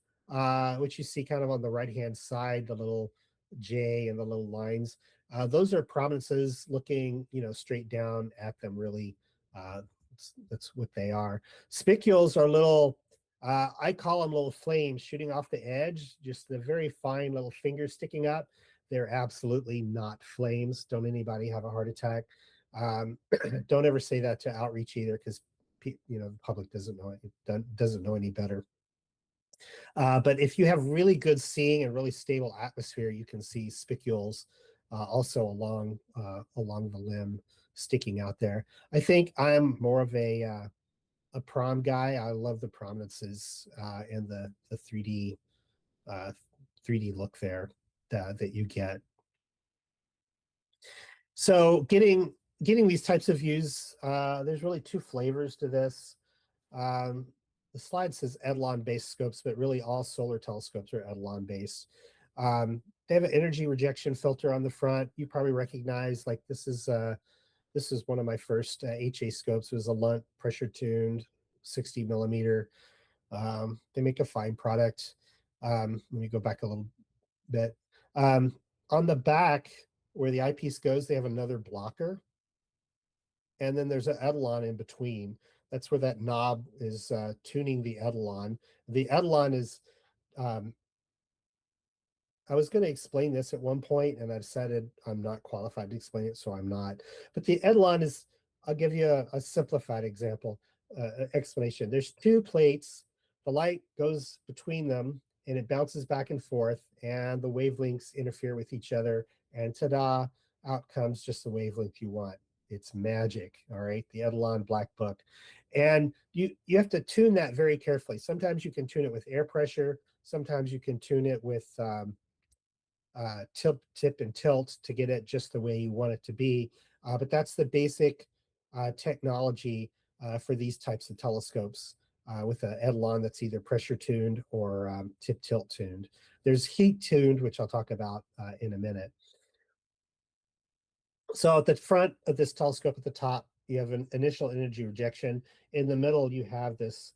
which you see kind of on the right-hand side, the little J and the little lines, those are prominences looking, straight down at them, really. That's what they are. Spicules are little, I call them little flames shooting off the edge, just the very fine little fingers sticking up. They're absolutely not flames. Don't anybody have a heart attack. Don't ever say that to outreach either, because the public doesn't know any better. But if you have really good seeing and really stable atmosphere, you can see spicules also along the limb sticking out there. I think I'm more of a prom guy. I love the prominences and the 3D look there that you get. So getting these types of views, there's really two flavors to this. The slide says Etalon-based scopes, but really all solar telescopes are Etalon-based. They have an energy rejection filter on the front. You probably recognize, like, this is one of my first HA scopes. It was a Lunt pressure tuned 60 millimeter. They make a fine product. Let me go back a little bit. On the back where the eyepiece goes, they have another blocker. And then there's an Etalon in between. That's where that knob is tuning the Etalon. The Etalon is, I was going to explain this at one point, and I decided I'm not qualified to explain it, so I'm not. But the Etalon is, I'll give you a simplified example, explanation. There's two plates. The light goes between them, and it bounces back and forth, and the wavelengths interfere with each other, and ta-da, out comes just the wavelength you want. It's magic, all right? The Etalon Black Book. And you have to tune that very carefully. Sometimes you can tune it with air pressure. Sometimes you can tune it with tip and tilt to get it just the way you want it to be. But that's the basic technology for these types of telescopes with an Etalon that's either pressure tuned or tip tilt tuned. There's heat tuned, which I'll talk about in a minute. So at the front of this telescope at the top, you have an initial energy rejection. In the middle, you have this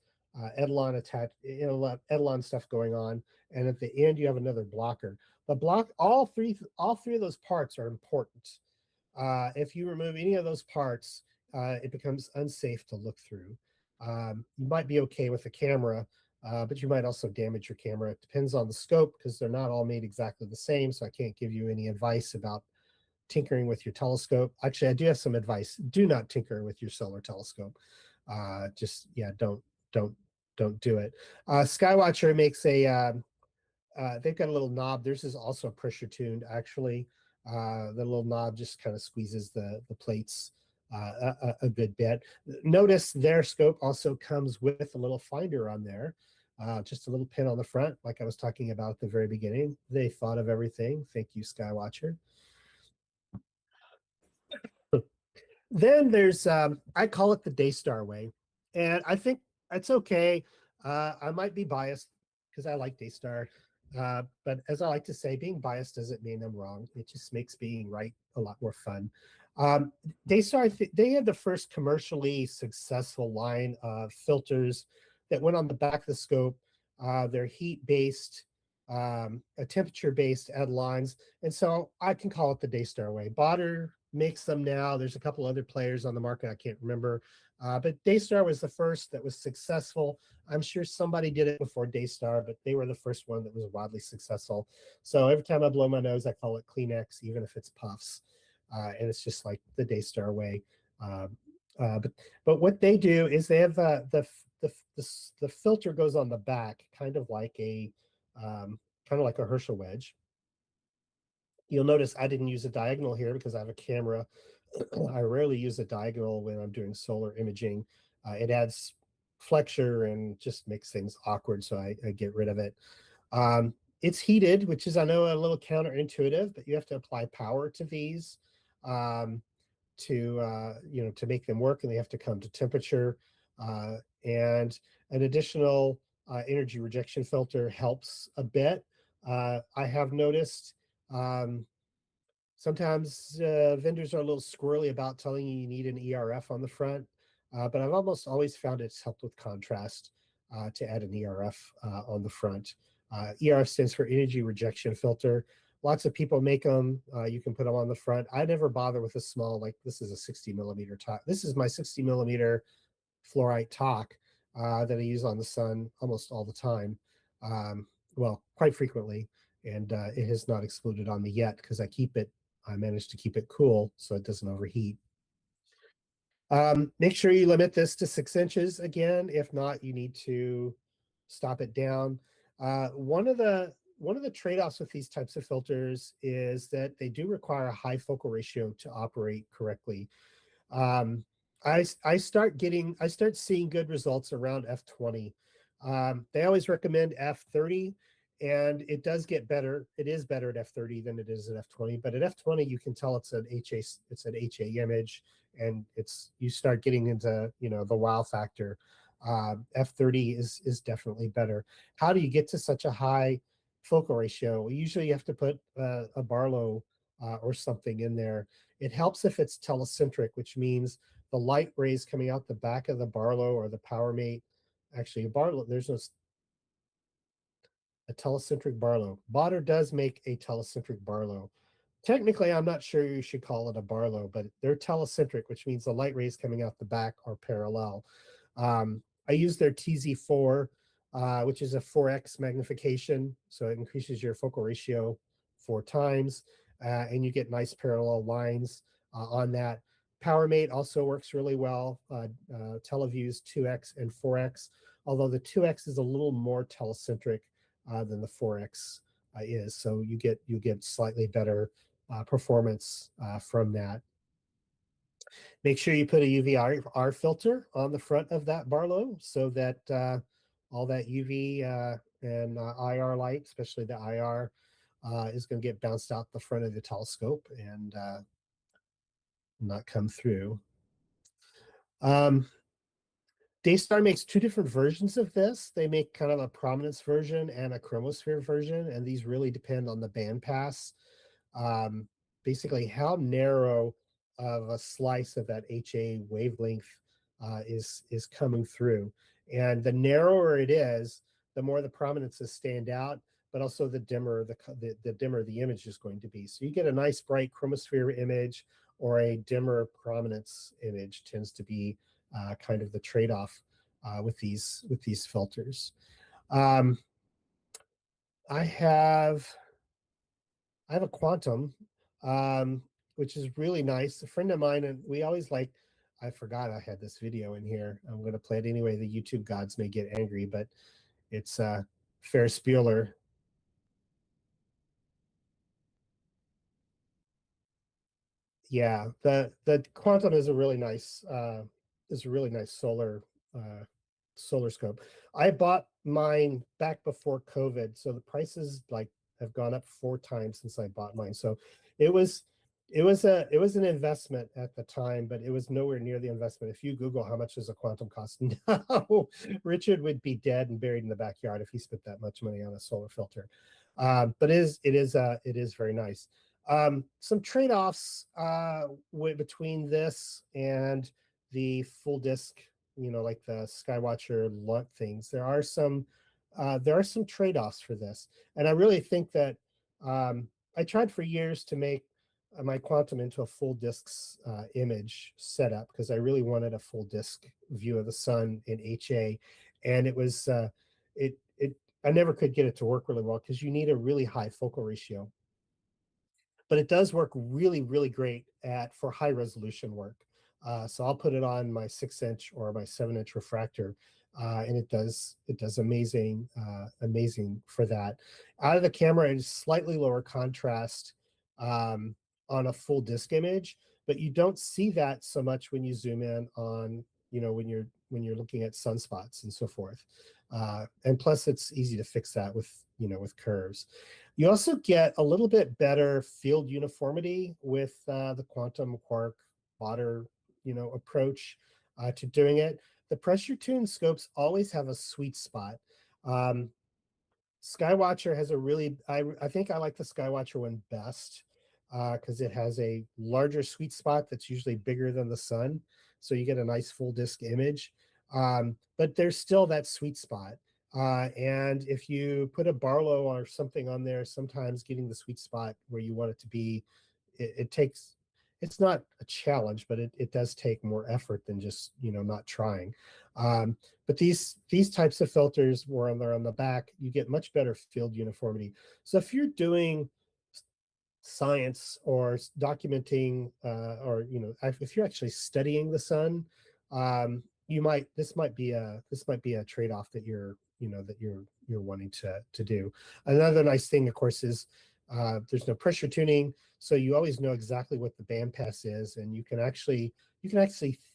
Etalon attached, Etalon stuff going on, and at the end, you have another blocker. All three of those parts are important. If you remove any of those parts, it becomes unsafe to look through. You might be okay with the camera, but you might also damage your camera. It depends on the scope, because they're not all made exactly the same, so I can't give you any advice about tinkering with your telescope. Actually, I do have some advice. Do not tinker with your solar telescope. Don't do it. Skywatcher makes they've got a little knob. Theirs is also pressure tuned, actually. The little knob just kind of squeezes the plates a good bit. Notice their scope also comes with a little finder on there. just a little pin on the front, like I was talking about at the very beginning. They thought of everything. Thank you, Skywatcher. Then there's, I call it the Daystar way. And I think that's okay. I might be biased because I like Daystar. But as I like to say, being biased doesn't mean I'm wrong. It just makes being right a lot more fun. Daystar, they had the first commercially successful line of filters that went on the back of the scope. They're heat-based, temperature-based Etalons. And so I can call it the Daystar way. Botter makes them now. There's a couple other players on the market. I can't remember. But Daystar was the first that was successful. I'm sure somebody did it before Daystar, but they were the first one that was wildly successful. So every time I blow my nose, I call it Kleenex, even if it's puffs. And it's just like the Daystar way. But what they do is they have the filter goes on the back, kind of like a Herschel wedge. You'll notice I didn't use a diagonal here because I have a camera. I rarely use a diagonal when I'm doing solar imaging. It adds flexure and just makes things awkward, so I get rid of it. It's heated, which is, I know, a little counterintuitive, but you have to apply power to these to make them work, and they have to come to temperature. And an additional energy rejection filter helps a bit. I have noticed sometimes vendors are a little squirrely about telling you need an ERF on the front, but I've almost always found it's helped with contrast to add an ERF on the front. ERF stands for energy rejection filter. Lots of people make them. You can put them on the front. I never bother with a small, like this is a 60 millimeter talk. This is my 60 millimeter Fluorite talk that I use on the sun almost all the time. Well, quite frequently. And it has not exploded on me yet because I managed to keep it cool so it doesn't overheat. Make sure you limit this to 6 inches again. If not, you need to stop it down. One of the trade-offs with these types of filters is that they do require a high focal ratio to operate correctly. I start seeing good results around f20. They always recommend f30, and it does get better. It is better at f30 than it is at f20, but at f20 you can tell it's an HA image, and you start getting into the wow factor. F30 is definitely better. How do you get to such a high focal ratio? Well, usually you have to put a Barlow or something in there. It helps if it's telecentric, which means the light rays coming out the back of the Barlow or the Powermate. Actually, there's a telecentric Barlow. Botter does make a telecentric Barlow. Technically, I'm not sure you should call it a Barlow, but they're telecentric, which means the light rays coming out the back are parallel. I use their TZ4, which is a 4x magnification, so it increases your focal ratio 4 times, and you get nice parallel lines on that. Powermate also works really well. TeleVue's 2x and 4x, although the 2x is a little more telecentric than the 4x is, so you get slightly better performance from that. Make sure you put a UV-R filter on the front of that Barlow so that all that UV and IR light, especially the IR, is going to get bounced out the front of the telescope and not come through. Daystar makes 2 different versions of this. They make kind of a prominence version and a chromosphere version, and these really depend on the bandpass. Basically, how narrow of a slice of that HA wavelength is coming through. And the narrower it is, the more the prominences stand out, but also the dimmer the dimmer the image is going to be. So you get a nice bright chromosphere image, or a dimmer prominence image tends to be kind of the trade-off with these filters. I have a quantum, which is really nice. A friend of mine, and we always like, I forgot I had this video in here. I'm going to play it anyway. The YouTube gods may get angry, but it's Ferris Bueller. Yeah, the quantum is a really nice solar solar scope. I bought mine back before COVID, so the prices like have gone up 4 times since I bought mine. So it was an investment at the time, but it was nowhere near the investment. If you Google how much does a quantum cost now, Richard would be dead and buried in the backyard if he spent that much money on a solar filter. But it is very nice. Some trade-offs between this and the full disc, like the Skywatcher LUT things. There are some trade-offs for this, and I really think that I tried for years to make my quantum into a full disc image setup because I really wanted a full disc view of the sun in HA, and it was I never could get it to work really well because you need a really high focal ratio. But it does work really, really great for high resolution work. So I'll put it on my 6-inch or my 7-inch refractor, and it does amazing for that. Out of the camera, it is slightly lower contrast on a full disc image, but you don't see that so much when you zoom in on when you're looking at sunspots and so forth. And plus, it's easy to fix that with curves. You also get a little bit better field uniformity with the quantum quark Otter approach to doing it. The pressure tuned scopes always have a sweet spot. Skywatcher has a really, I think I like the Skywatcher one best because it has a larger sweet spot that's usually bigger than the sun. So you get a nice full disc image. But there's still that sweet spot. And if you put a Barlow or something on there, sometimes getting the sweet spot where you want it to be, it's not a challenge, but it does take more effort than just, not trying. But these types of filters where they're on the back, you get much better field uniformity. So if you're doing science or documenting, or, if you're actually studying the sun, this might be a trade-off that you're wanting to do. Another nice thing, of course, is there's no pressure tuning, so you always know exactly what the bandpass is, and you can actually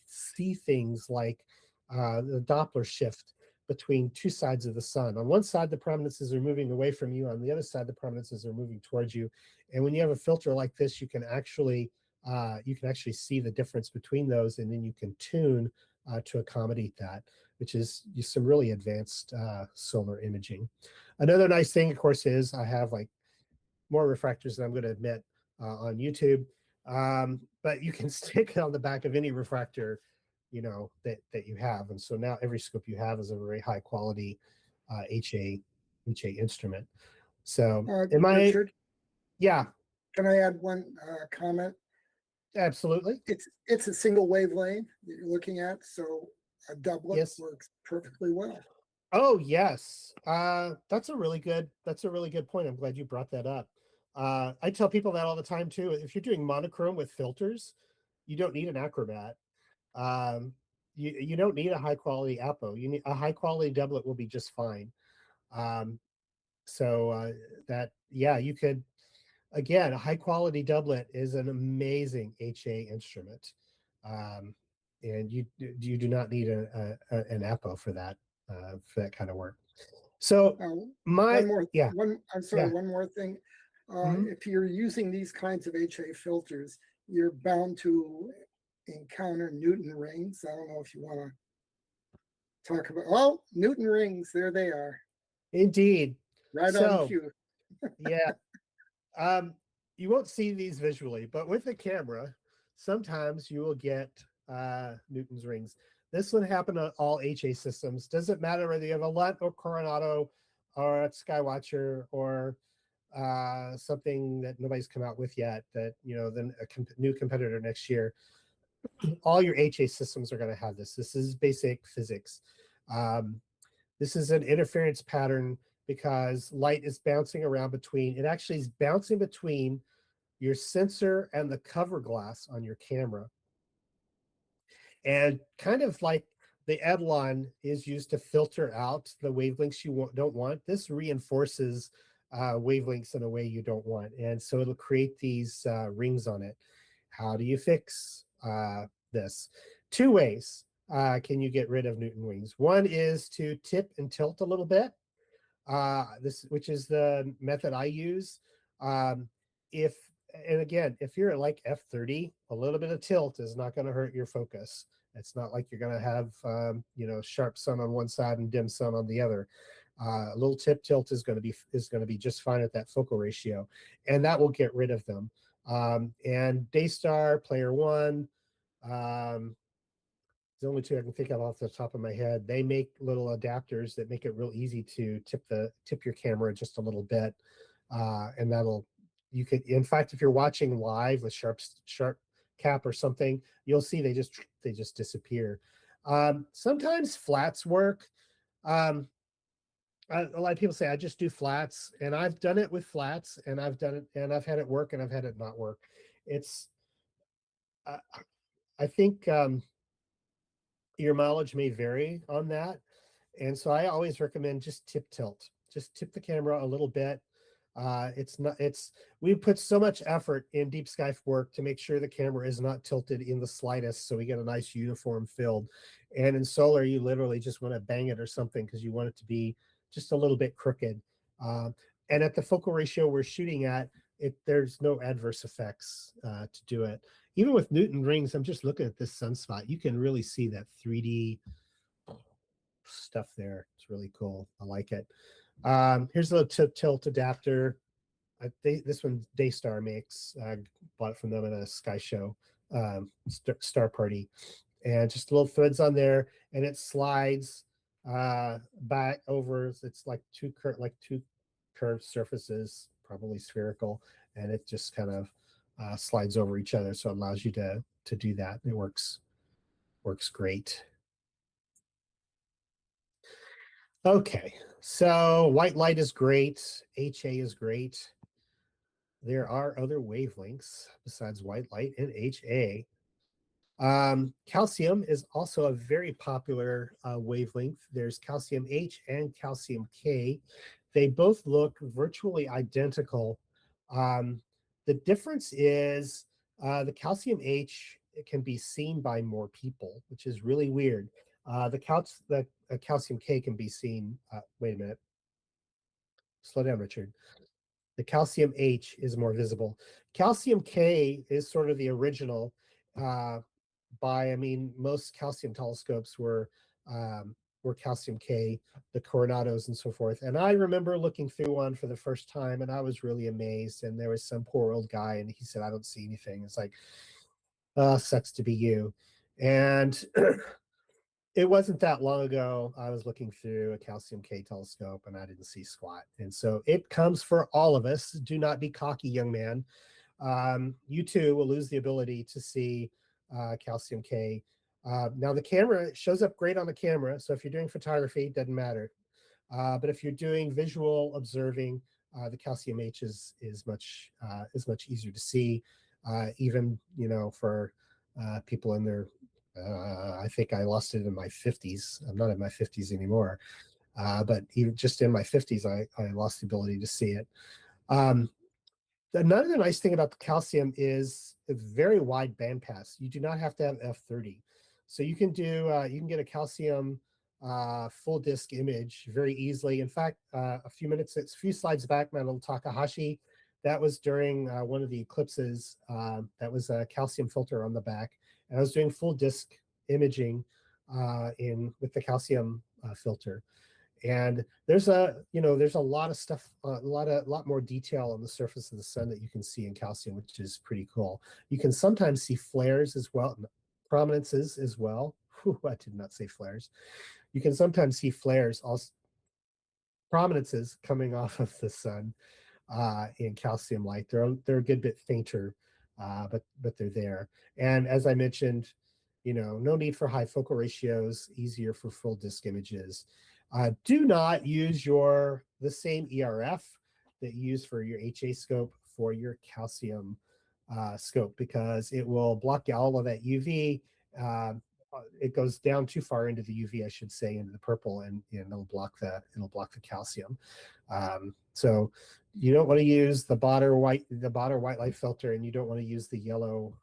see things like the Doppler shift between 2 sides of the sun. On one side, the prominences are moving away from you. On the other side, the prominences are moving towards you. And when you have a filter like this, you can actually see the difference between those, and then you can tune to accommodate that, which is some really advanced solar imaging. Another nice thing, of course, is I have like more refractors than I'm going to admit on YouTube, but you can stick it on the back of any refractor that you have, and so now every scope you have is a very high quality HA instrument. So Richard, yeah, can I add one comment? Absolutely. It's a single wavelength that you're looking at, so a doublet works perfectly well. Oh yes, that's a really good point. I'm glad you brought that up. I tell people that all the time too. If you're doing monochrome with filters, you don't need an acrobat. You don't need a high quality apo. You need a high quality doublet will be just fine. You could, again, a high quality doublet is an amazing HA instrument, and you do not need an apo for that kind of work. So one more thing. If you're using these kinds of HA filters, you're bound to encounter Newton rings. I don't know if you want to talk about, Newton rings, there they are. Indeed. Right on cue. Yeah. You won't see these visually, but with a camera, sometimes you will get Newton's rings. This would happen on all HA systems. Doesn't matter whether you have a LUT or Coronado or a Skywatcher or something that nobody's come out with yet, that then a new competitor next year. All your HA systems are going to have this. This is basic physics. This is an interference pattern because light is bouncing around between, it actually is bouncing between your sensor and the cover glass on your camera. And kind of like the Etalon is used to filter out the wavelengths you don't want, this reinforces wavelengths in a way you don't want. And so it'll create these rings on it. How do you fix this? 2 ways. can you get rid of Newton rings. One is to tip and tilt a little bit, which is the method I use. And again, if you're at like f30, a little bit of tilt is not going to hurt your focus. It's not like you're going to have sharp sun on one side and dim sun on the other. A little tilt is going to be just fine at that focal ratio, and that will get rid of them. And Daystar, Player One, the only two I can think of off the top of my head. They make little adapters that make it real easy to tip your camera just a little bit, and you could, in fact, if you're watching live with SharpCap or something, you'll see they just disappear. Sometimes flats work. A lot of people say I just do flats, and I've done it with flats, and I've had it work, and I've had it not work. It's I think your mileage may vary on that, and so I always recommend just tilt. Just tip the camera a little bit. We put so much effort in deep sky work to make sure the camera is not tilted in the slightest, so we get a nice uniform field. And in solar, you literally just want to bang it or something because you want it to be just a little bit crooked. And at the focal ratio we're shooting at, there's no adverse effects to do it. Even with Newton rings, I'm just looking at this sunspot. You can really see that 3D stuff there. It's really cool. I like it. Here's a little tilt adapter. This one Daystar makes. I bought it from them at a sky show, star party, and just little threads on there, and it slides back over. It's like two curved surfaces, probably spherical, and it just kind of slides over each other, so it allows you to do that. It works great. Okay, so white light is great, HA is great. There are other wavelengths besides white light and HA. Calcium is also a very popular wavelength. There's calcium H and calcium K. They both look virtually identical. The difference is the calcium H can be seen by more people, which is really weird. The calcium K can be seen. Wait a minute. Slow down, Richard. The calcium H is more visible. Calcium K is sort of the original. Most calcium telescopes were calcium K, the Coronados and so forth. And I remember looking through one for the first time, and I was really amazed. And there was some poor old guy, and he said, "I don't see anything." It's like, sucks to be you. And it wasn't that long ago I was looking through a calcium K telescope and I didn't see squat. And so it comes for all of us. Do not be cocky, young man. You too will lose the ability to see calcium K. Now the camera shows up great on the camera. So if you're doing photography, it doesn't matter. But if you're doing visual observing, the calcium H is much easier to see. Even for people in their I think I lost it in my 50s. I'm not in my 50s anymore. But even just in my 50s, I lost the ability to see it. Another nice thing about the calcium is a very wide bandpass. You do not have to have f30. So you can get a calcium full disk image very easily. In fact, a few slides back, my little Takahashi, that was during one of the eclipses. That was a calcium filter on the back. And I was doing full disk imaging with the calcium filter. And there's a lot of stuff, a lot more detail on the surface of the sun that you can see in calcium, which is pretty cool. You can sometimes see flares as well, prominences as well. Whew, I did not say flares. You can sometimes see flares, also prominences coming off of the sun in calcium light. They're a good bit fainter, but they're there. And as I mentioned, no need for high focal ratios, easier for full disk images. Do not use the same ERF that you use for your HA scope for your calcium scope, because it will block all of that UV. It goes down too far into the UV, I should say, into the purple, and it'll block the calcium. So you don't want to use the Botter white light filter, and you don't want to use the yellow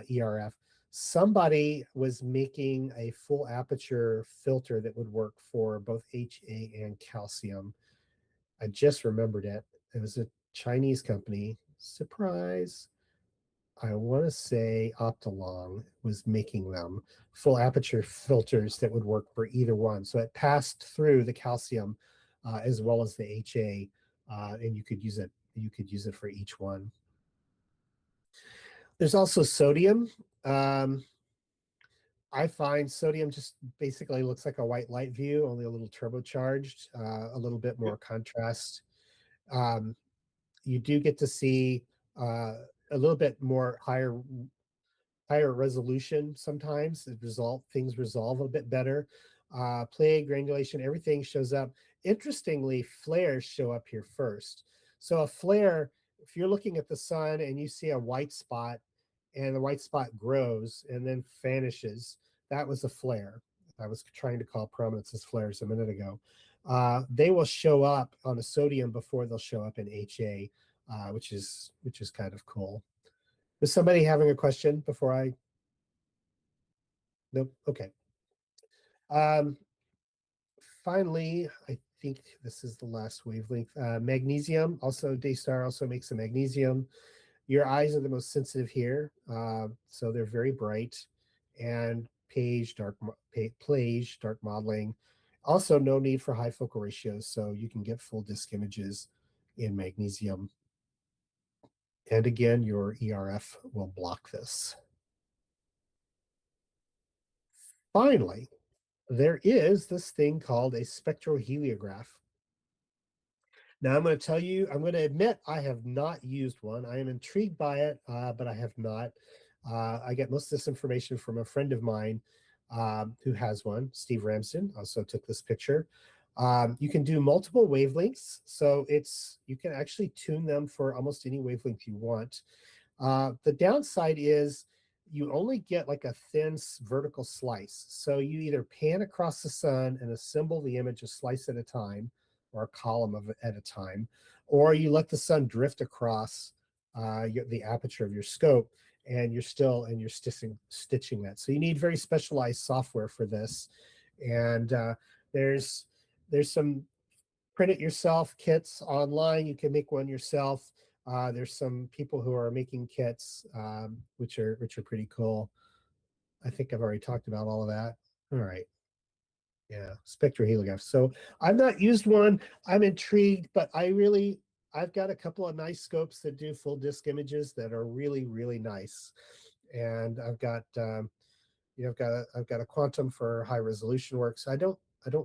ERF. somebody was making a full aperture filter that would work for both HA and calcium. I just remembered it. It was a Chinese company. Surprise. I want to say Optolong was making them full aperture filters that would work for either one. So it passed through the calcium as well as the HA, and you could use it. You could use it for each one. There's also sodium. I find sodium just basically looks like a white light view, only a little turbocharged, a little bit more contrast. You do get to see a little bit more higher resolution sometimes. Things resolve a bit better. Play, granulation, everything shows up. Interestingly, flares show up here first. So a flare, if you're looking at the sun and you see a white spot and the white spot grows and then vanishes, that was a flare. I was trying to call prominences flares a minute ago. They will show up on a sodium before they'll show up in HA, which is kind of cool. Was somebody having a question before I? Nope. Okay. Finally, I think this is the last wavelength. Magnesium, also Daystar also makes a magnesium. Your eyes are the most sensitive here, so they're very bright. And plage, dark modeling. Also, no need for high focal ratios, so you can get full disk images in magnesium. And again, your ERF will block this. Finally, there is this thing called a spectroheliograph. Now, I'm going to tell you, I'm going to admit I have not used one. I am intrigued by it, but I have not. I get most of this information from a friend of mine who has one, Steve Ramsden, also took this picture. You can do multiple wavelengths, so you can actually tune them for almost any wavelength you want. The downside is you only get like a thin vertical slice. So you either pan across the sun and assemble the image a slice at a time, or a column of it at a time, or you let the sun drift across the aperture of your scope, and you're stitching that. So you need very specialized software for this. And there's some print it yourself kits online. You can make one yourself. There's some people who are making kits, which are pretty cool. I think I've already talked about all of that. All right. Yeah, spectroheliographs. So I've not used one. I'm intrigued, but I've got a couple of nice scopes that do full disk images that are really, really nice. And I've got I've got a quantum for high resolution work. So I don't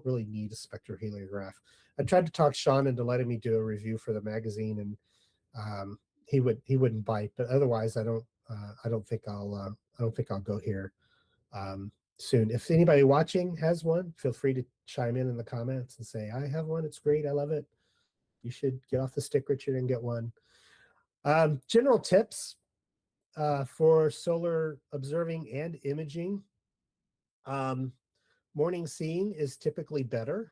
really need a spectroheliograph. I tried to talk Sean into letting me do a review for the magazine, and he wouldn't bite. But otherwise, I don't think I'll go here soon. If anybody watching has one, feel free to chime in the comments and say, I have one. It's great. I love it. You should get off the stick, Richard, and get one. General tips for solar observing and imaging. Morning seeing is typically better.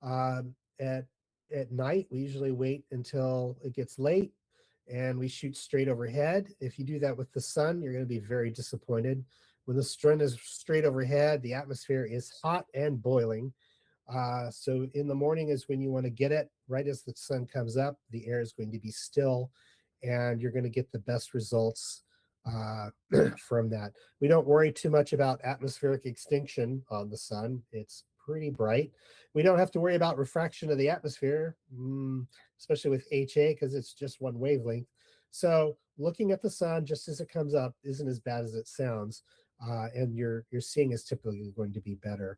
At night, we usually wait until it gets late and we shoot straight overhead. If you do that with the sun, you're going to be very disappointed. When the sun is straight overhead, the atmosphere is hot and boiling. So in the morning is when you want to get it. Right as the sun comes up, the air is going to be still, and you're going to get the best results from that. We don't worry too much about atmospheric extinction on the sun. It's pretty bright. We don't have to worry about refraction of the atmosphere, especially with HA, because it's just one wavelength. So looking at the sun just as it comes up isn't as bad as it sounds, and your seeing is typically going to be better.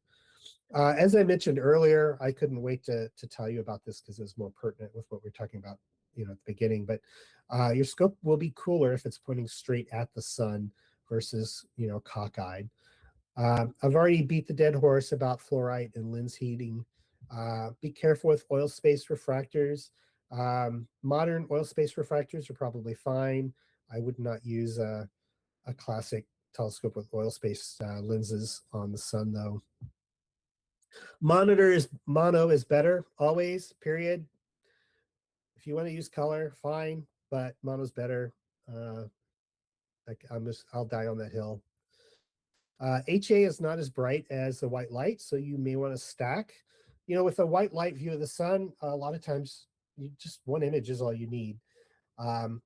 As I mentioned earlier, I couldn't wait to tell you about this because it was more pertinent with what we're talking about, at the beginning. But your scope will be cooler if it's pointing straight at the sun versus, cockeyed. I've already beat the dead horse about fluorite and lens heating. Be careful with oil space refractors. Modern oil space refractors are probably fine. I would not use a classic telescope with oil space lenses on the sun, though. Mono is better always, period. If you want to use color, fine, but mono's better. I'll die on that hill. HA is not as bright as the white light, so you may want to stack. You know, with a white light view of the sun, a lot of times just one image is all you need.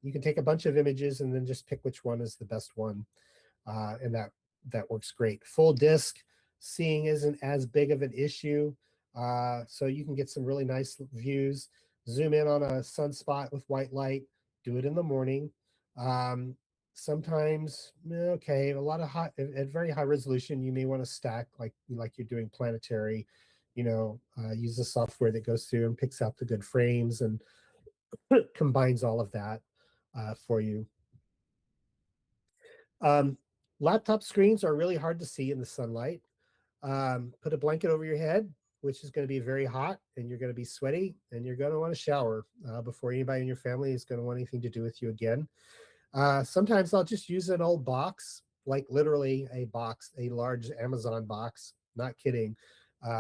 You can take a bunch of images and then just pick which one is the best one, and that works great. Full disk seeing isn't as big of an issue, so you can get some really nice views. Zoom in on a sunspot with white light. Do it in the morning. Sometimes, okay, a lot of high at very high resolution, you may want to stack like you're doing planetary. You know, use the software that goes through and picks out the good frames and combines all of that for you. Laptop screens are really hard to see in the sunlight. Put a blanket over your head, which is going to be very hot, and you're going to be sweaty, and you're going to want to shower before anybody in your family is going to want anything to do with you again. Sometimes I'll just use an old box, like literally a box, a large Amazon box, not kidding.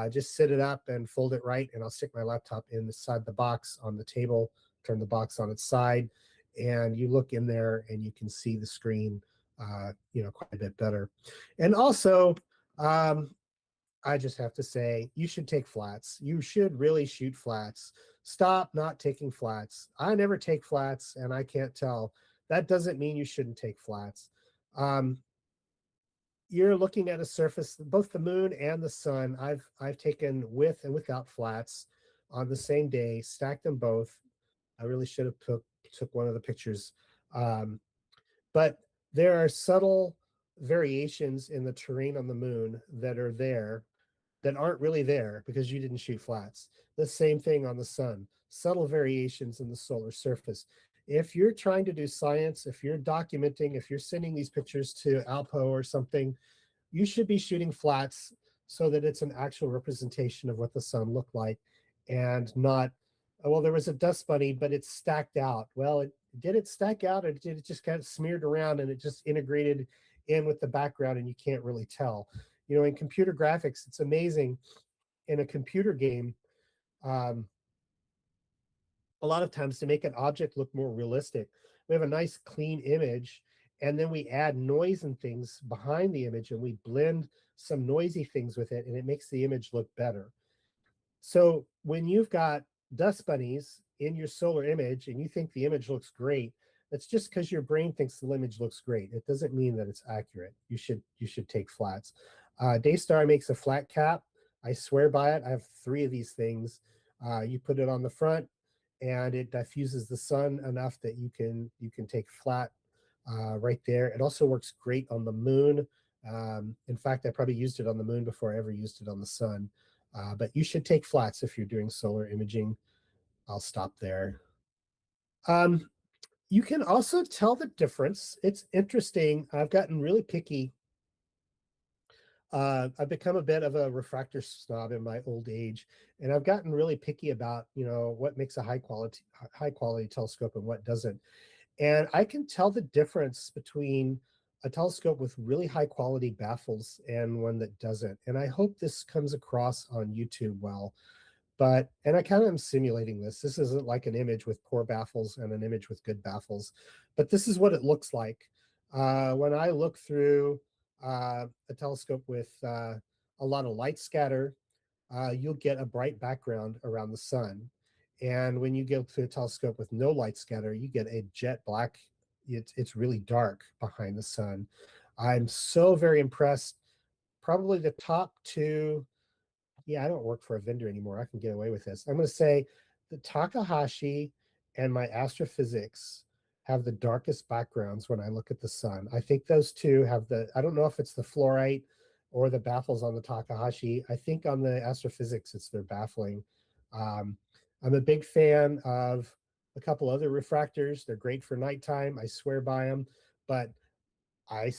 Just sit it up and fold it right, and I'll stick my laptop inside the box on the table, turn the box on its side, and you look in there and you can see the screen, quite a bit better. And also, I just have to say, you should take flats. You should really shoot flats. Stop not taking flats. I never take flats, and I can't tell. That doesn't mean you shouldn't take flats. You're looking at a surface, both the moon and the sun. I've taken with and without flats on the same day, stacked them both. I really should have took one of the pictures. But there are subtle variations in the terrain on the moon that are there that aren't really there because you didn't shoot flats. The same thing on the sun, subtle variations in the solar surface. If you're trying to do science, if you're documenting, if you're sending these pictures to Alpo or something, you should be shooting flats so that it's an actual representation of what the sun looked like, and not, well, there was a dust bunny, but it's stacked out. Well, did it stack out, or did it just kind of smeared around and it just integrated in with the background and you can't really tell? You know, in computer graphics, it's amazing. In a computer game, a lot of times to make an object look more realistic, we have a nice clean image, and then we add noise and things behind the image, and we blend some noisy things with it, and it makes the image look better. So when you've got dust bunnies in your solar image and you think the image looks great, that's just because your brain thinks the image looks great. It doesn't mean that it's accurate. You should take flats. Daystar makes a flat cap. I swear by it. I have 3 of these things. You put it on the front, and it diffuses the sun enough that you can take flat right there. It also works great on the moon. In fact, I probably used it on the moon before I ever used it on the sun. But you should take flats if you're doing solar imaging. I'll stop there. You can also tell the difference. It's interesting. I've gotten really picky. I've become a bit of a refractor snob in my old age, and I've gotten really picky about, what makes a high quality telescope and what doesn't. And I can tell the difference between a telescope with really high quality baffles and one that doesn't. And I hope this comes across on YouTube well. And I kind of am simulating this. This isn't like an image with poor baffles and an image with good baffles, but this is what it looks like. When I look through a telescope with a lot of light scatter, you'll get a bright background around the sun. And when you go to a telescope with no light scatter, you get a jet black. It's really dark behind the sun. I'm so very impressed. Probably the top 2. Yeah, I don't work for a vendor anymore. I can get away with this. I'm going to say the Takahashi and my Astrophysics have the darkest backgrounds when I look at the sun. I think those 2 have I don't know if it's the fluorite or the baffles on the Takahashi. I think on the Astrophysics, it's their baffling. I'm a big fan of a couple other refractors. They're great for nighttime. I swear by them. But I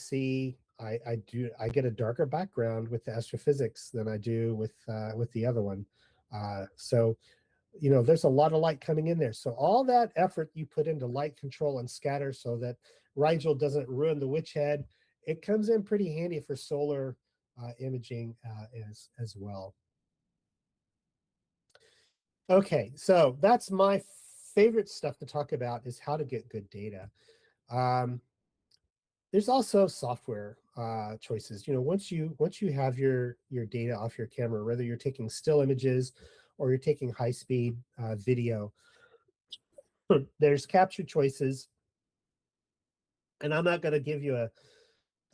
get a darker background with the Astrophysics than I do with the other one. So there's a lot of light coming in there. So all that effort you put into light control and scatter so that Rigel doesn't ruin the witch head, it comes in pretty handy for solar imaging as well. Okay, so that's my favorite stuff to talk about, is how to get good data. There's also software choices. Once you have your data off your camera, whether you're taking still images or you're taking high speed video, there's capture choices. And I'm not going to give you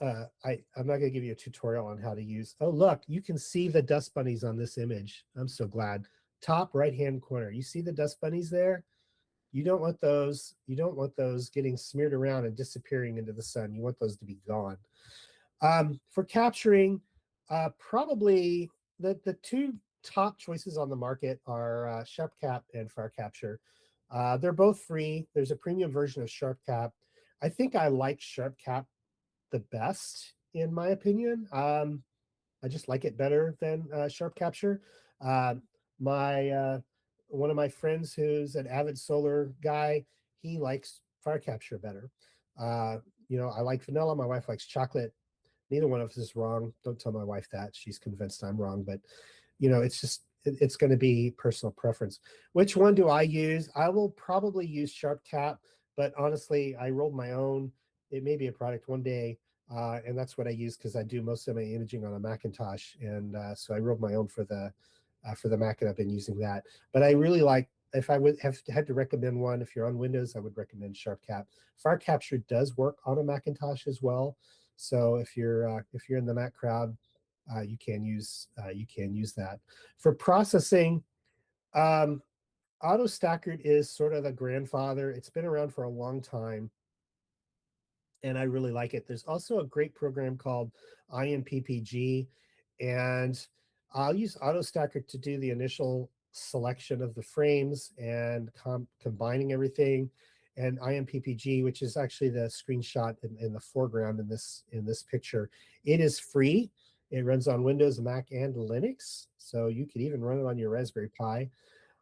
I'm not going to give you a tutorial on how to use. Oh, look, you can see the dust bunnies on this image. I'm so glad. Top right hand corner. You see the dust bunnies there? You don't want those. You don't want those getting smeared around and disappearing into the sun. You want those to be gone. For capturing, probably the two top choices on the market are SharpCap and FireCapture. They're both free. There's a premium version of SharpCap. I think I like SharpCap the best, in my opinion. I just like it better than SharpCapture. One of my friends who's an avid solar guy, he likes FireCapture better. I like vanilla. My wife likes chocolate. Neither one of us is wrong. Don't tell my wife that. She's convinced I'm wrong, but it's going to be personal preference. Which one do I use? I will probably use SharpCap, but honestly, I rolled my own. It may be a product one day, and that's what I use because I do most of my imaging on a Macintosh, and so I rolled my own for the Mac, and I've been using that. But I really like. If I would have had to recommend one, if you're on Windows, I would recommend SharpCap. FireCapture does work on a Macintosh as well, so if you're in the Mac crowd, you can use that. For processing, AutoStakkert is sort of the grandfather. It's been around for a long time, and I really like it. There's also a great program called ImPPG, and I'll use AutoStakkert to do the initial selection of the frames and combining everything. And ImPPG, which is actually the screenshot in the foreground in this picture, it is free. It runs on Windows, Mac, and Linux, so you could even run it on your Raspberry Pi.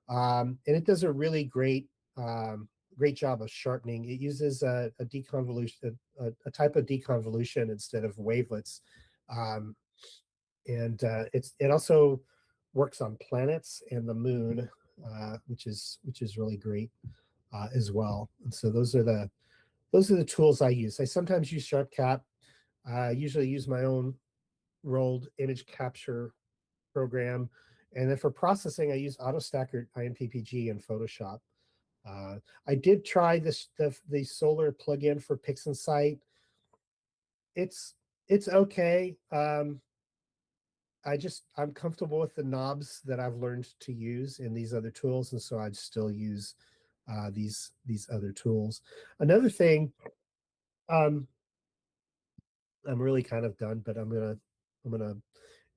And it does a really great job of sharpening. It uses a deconvolution, a type of deconvolution instead of wavelets, and it also works on planets and the moon, which is really great as well. And so those are the tools I use. I sometimes use SharpCap. I usually use my own rolled image capture program. And then for processing, I use AutoStakkert, ImPPG, and Photoshop. I did try the solar plugin for PixInsight. It's okay. I'm comfortable with the knobs that I've learned to use in these other tools, and so I'd still use these other tools. Another thing, I'm really kind of done, but I'm gonna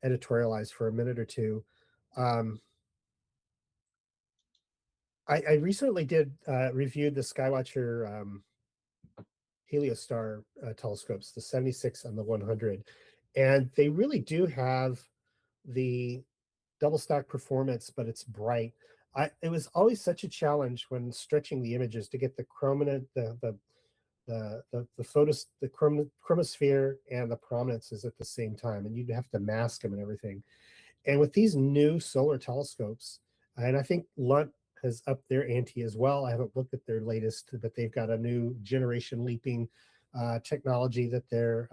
editorialize for a minute or two. I recently reviewed the Skywatcher Heliostar telescopes, the 76 and the 100, and they really do have the double stack performance, but it's bright. It was always such a challenge when stretching the images to get the chromosphere and the prominences at the same time, and you'd have to mask them and everything. And with these new solar telescopes, and I think Lunt has upped their ante as well. I haven't looked at their latest, but they've got a new generation leaping technology that they're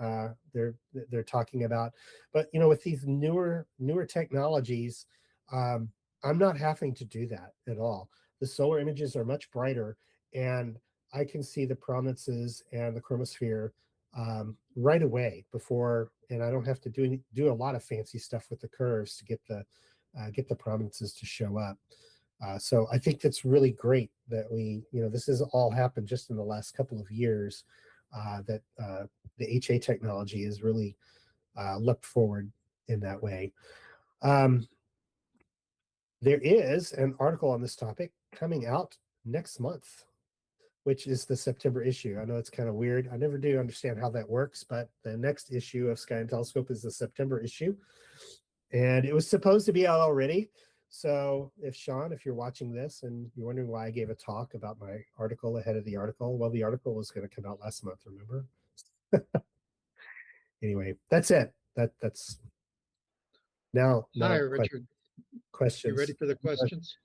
talking about. But with these newer technologies, I'm not having to do that at all. The solar images are much brighter, and I can see the prominences and the chromosphere right away before, and I don't have to do a lot of fancy stuff with the curves to get the prominences to show up. So I think that's really great that this has all happened just in the last couple of years, that the HA technology has really looked forward in that way. There is an article on this topic coming out next month, which is the September issue. I know it's kind of weird. I never do understand how that works, but the next issue of Sky and Telescope is the September issue. And it was supposed to be out already. So if you're watching this and you're wondering why I gave a talk about my article ahead of the article, well, the article was going to come out last month, remember? Anyway, that's it. That's now. Hi, Richard. Questions. You ready for the questions?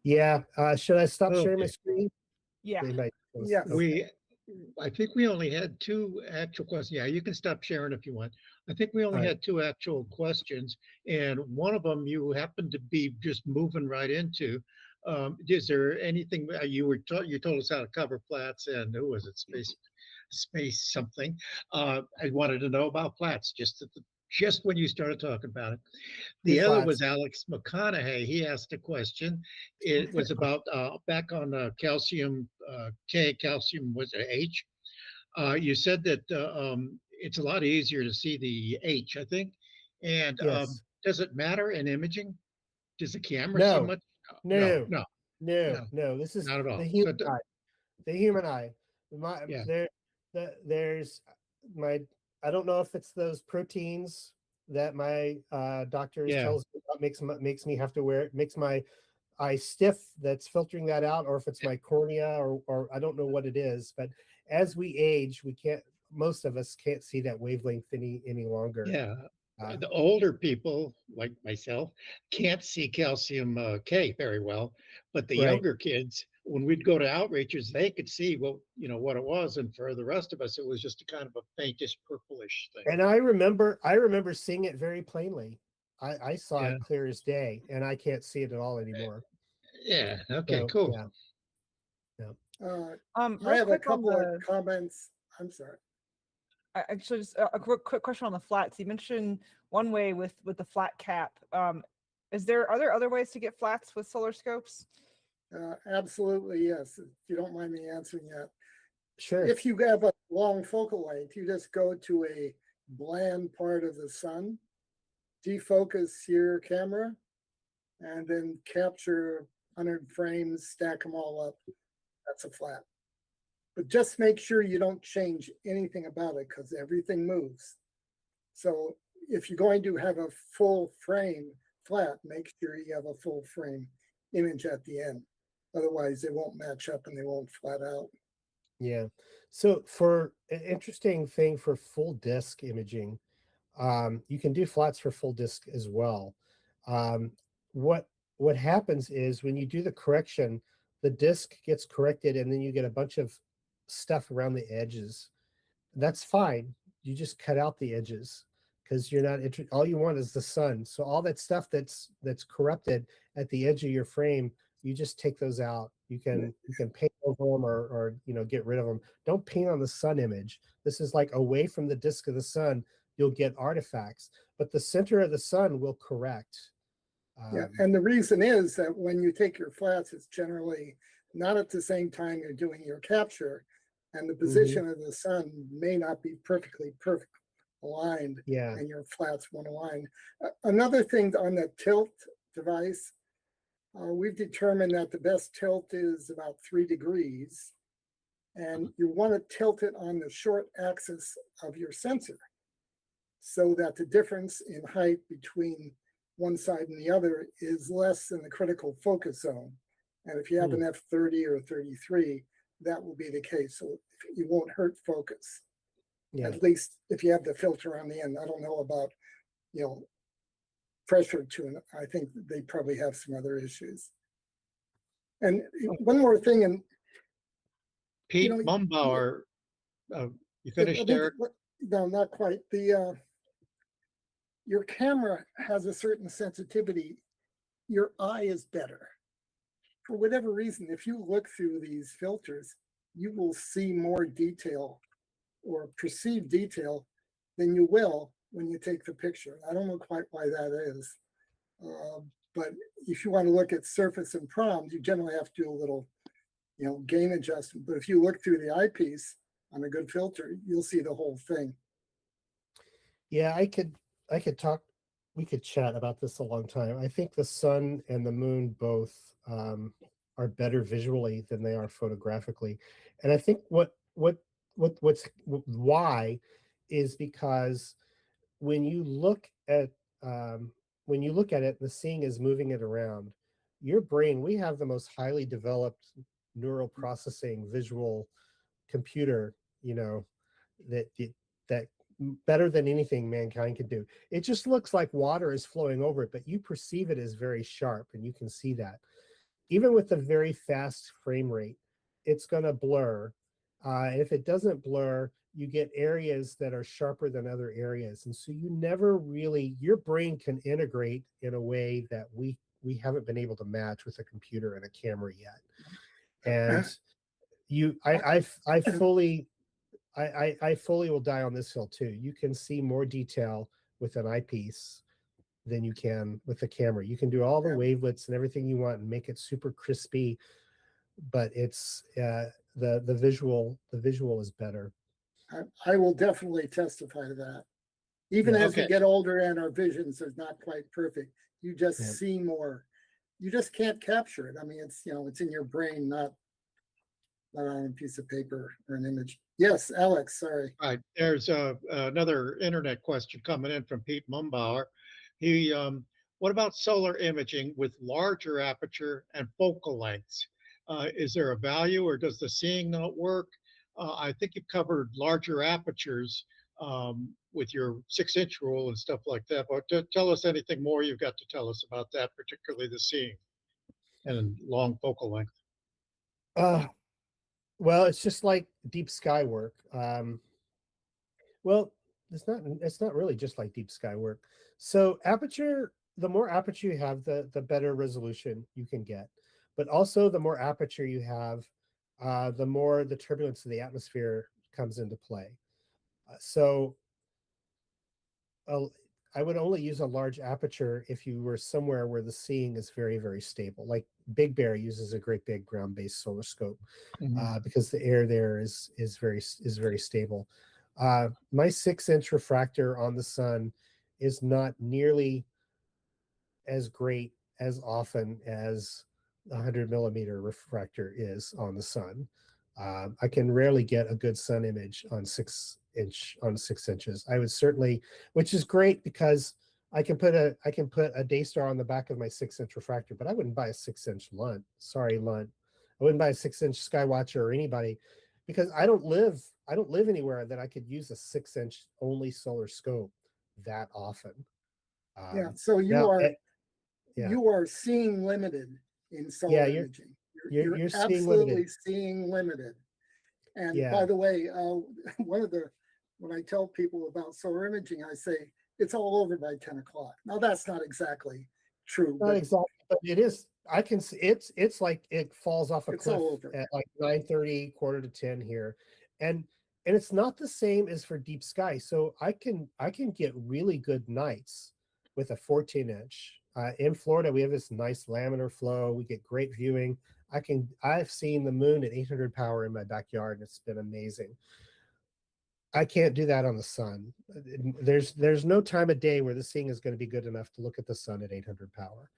Yeah. Should I stop sharing my screen? Yeah. Yeah. I think we only had two actual questions. Yeah, you can stop sharing if you want. I think we only All right. had two actual questions, and one of them you happened to be just moving right into. Is there anything you told us how to cover flats, and who was it? Space something. I wanted to know about flats just when you started talking about it. The other was Alex McConaughey. He asked a question. It was about back on calcium K, calcium was it H. You said that it's a lot easier to see the H, I think. And Yes. does it matter in imaging? Does the camera see No. much? No. No, No. This is not at all. the human eye. The human eye. Yeah. There's my. I don't know if it's those proteins that my doctor tells me about makes me have to wear it. Makes my eye stiff. That's filtering that out, or if it's my cornea, or I don't know what it is. But as we age, we can't. Most of us can't see that wavelength any longer. Yeah. The older people, like myself, can't see calcium K very well, but the younger kids, when we'd go to outreaches, they could see what it was, and for the rest of us, it was just a kind of a faintish purplish thing. And I remember seeing it very plainly. I saw it clear as day, and I can't see it at all anymore. Yeah. Okay. So, cool. Yeah. I have a couple of comments. I'm sorry. Actually, just a quick question on the flats. You mentioned one way with the flat cap. Are there other ways to get flats with solar scopes? Absolutely, yes. If you don't mind me answering that. Sure. If you have a long focal length, you just go to a bland part of the sun, defocus your camera, and then capture 100 frames, stack them all up. That's a flat. But just make sure you don't change anything about it, because everything moves. So if you're going to have a full frame flat, make sure you have a full frame image at the end. Otherwise, they won't match up and they won't flat out. Yeah. So for an interesting thing for full disk imaging, you can do flats for full disk as well. What happens is when you do the correction, the disk gets corrected, and then you get a bunch of stuff around the edges. That's fine. You just cut out the edges, because you're not all you want is the sun. So all that stuff that's corrupted at the edge of your frame, you just take those out. You can paint over them, or get rid of them. Don't paint on the sun image. This is like away from the disk of the sun. You'll get artifacts, but the center of the sun will correct. And the reason is that when you take your flats, it's generally not at the same time you're doing your capture, and the position of the sun may not be perfect aligned, and your flats won't align. Another thing on the tilt device, we've determined that the best tilt is about 3 degrees, and you want to tilt it on the short axis of your sensor, so that the difference in height between one side and the other is less than the critical focus zone. And if you have an f30 or 33, that will be the case. So you won't hurt focus. At least if you have the filter on the end. I don't know about, pressure tune. I think they probably have some other issues. And one more thing, and Pete Mumbauer, you finished, Derek? No, not quite. Your camera has a certain sensitivity. Your eye is better. For whatever reason, if you look through these filters, you will see more detail or perceive detail than you will when you take the picture. I don't know quite why that is. But if you want to look at surface and proms, you generally have to do a little, gain adjustment. But if you look through the eyepiece on a good filter, you'll see the whole thing. Yeah, I could talk, we could chat about this a long time. I think the sun and the moon both are better visually than they are photographically. And I think why is because when you look at it, the seeing is moving it around. Your brain, we have the most highly developed neural processing visual computer, that better than anything mankind can do. It just looks like water is flowing over it, but you perceive it as very sharp, and you can see that. Even with a very fast frame rate, it's going to blur. If it doesn't blur, you get areas that are sharper than other areas. And so you never really, your brain can integrate in a way that we haven't been able to match with a computer and a camera yet. And I fully will die on this hill too. You can see more detail with an eyepiece than you can with the camera. You can do all the wavelets and everything you want and make it super crispy, but it's the visual is better. I will definitely testify to that. Even as we get older and our visions are not quite perfect, you just see more. You just can't capture it. I mean, it's, you know, it's in your brain, not on a piece of paper or an image. Yes, Alex, sorry. All right, there's another internet question coming in from Pete Mumbauer. He, what about solar imaging with larger aperture and focal lengths? Is there a value, or does the seeing not work? I think you've covered larger apertures with your 6-inch rule and stuff like that, but tell us anything more you've got to tell us about that, particularly the seeing and long focal length. Well, it's just like deep sky work. Well, it's not really just like deep sky work. So aperture, the more aperture you have, the better resolution you can get. But also the more aperture you have, the more the turbulence of the atmosphere comes into play. So I would only use a large aperture if you were somewhere where the seeing is very, very stable. Like Big Bear uses a great big ground-based solar scope because the air there is very stable. My 6-inch refractor on the sun is not nearly as great as often as a 100-millimeter refractor is on the sun. I can rarely get a good sun image on 6 inches. I would certainly, which is great because I can put a Daystar on the back of my 6-inch refractor, but I wouldn't buy a 6-inch Lunt. Sorry, Lunt. I wouldn't buy a 6-inch Skywatcher or anybody, because I don't live anywhere that I could use a 6-inch only solar scope that often. So you are seeing limited in solar imaging. You're absolutely seeing limited. And by the way, when I tell people about solar imaging, I say it's all over by 10 o'clock. Now that's not exactly true. Not exactly, but it is. I can see it's like it falls off a cliff at like 9:30, quarter to 10 here, and it's not the same as for deep sky. So I can get really good nights with a 14-inch. In Florida, we have this nice laminar flow. We get great viewing. I've seen the moon at 800 power in my backyard, and it's been amazing. I can't do that on the sun. There's no time of day where the seeing is going to be good enough to look at the sun at 800 power.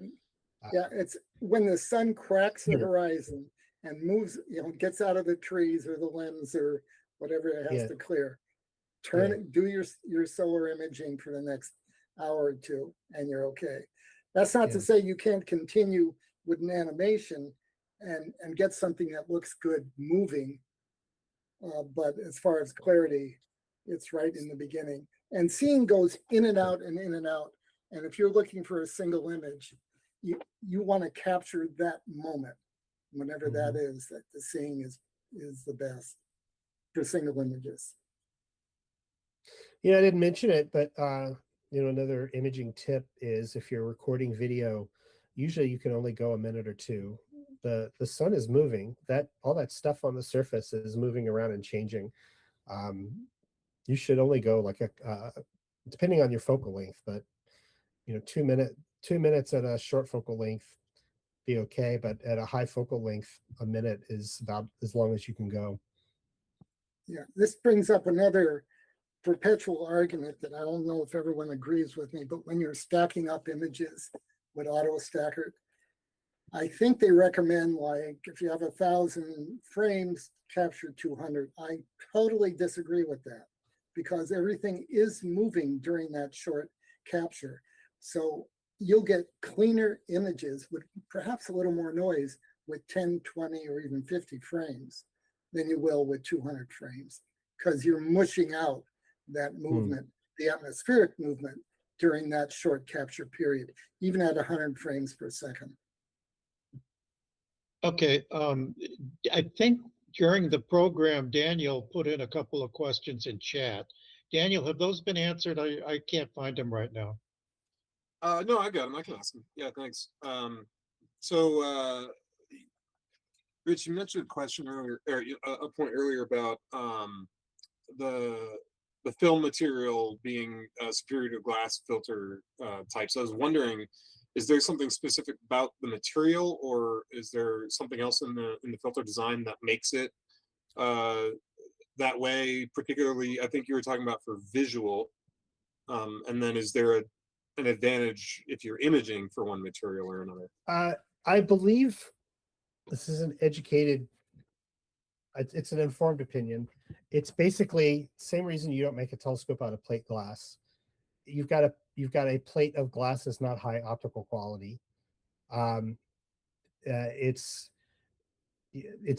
It's when the sun cracks the horizon and moves, gets out of the trees or the limbs or whatever it has to clear. Do your solar imaging for the next hour or two, and you're okay. That's not to say you can't continue with an animation and get something that looks good moving. But as far as clarity, it's right in the beginning. And seeing goes in and out and in and out. And if you're looking for a single image, you want to capture that moment, whenever that is, that the seeing is the best for single images. Yeah, I didn't mention it, but another imaging tip is if you're recording video, usually you can only go a minute or two. The sun is moving. All that stuff on the surface is moving around and changing. You should only go like depending on your focal length, but 2 minutes at a short focal length be okay, but at a high focal length, a minute is about as long as you can go. Yeah, this brings up another perpetual argument that I don't know if everyone agrees with me, but when you're stacking up images with AutoStakkert, I think they recommend, like, if you have 1,000 frames, capture 200. I totally disagree with that, because everything is moving during that short capture. So you'll get cleaner images with perhaps a little more noise with 10, 20, or even 50 frames than you will with 200 frames, because you're mushing out that movement, the atmospheric movement during that short capture period, even at 100 frames per second. Okay, I think During the program, Daniel put in a couple of questions in chat. Daniel, have those been answered? I can't find them right now. No, I got them. I can ask them. Yeah, thanks. So, Rich, you mentioned a question earlier, or a point earlier about the film material being superior to glass filter types. I was wondering, is there something specific about the material, or is there something else in the filter design that makes it that way? Particularly, I think you were talking about for visual. And then, is there an advantage if you're imaging for one material or another? I believe this is an educated. It's an informed opinion. It's basically same reason you don't make a telescope out of plate glass. You've got a plate of glass that's not high optical quality. It's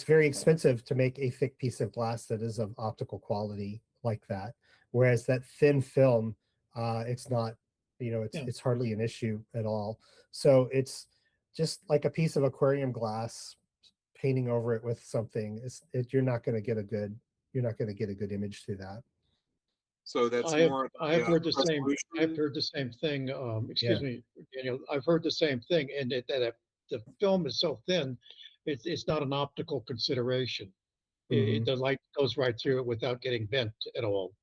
very expensive to make a thick piece of glass that is of optical quality like that. Whereas that thin film, it's not, it's hardly an issue at all. So it's just like a piece of aquarium glass, painting over it with something. You're not going to get a good image through that. So that's more. I've heard the same. I've heard the same thing. Excuse me, Daniel. I've heard the same thing, and that the film is so thin, it's not an optical consideration. The light goes right through it without getting bent at all.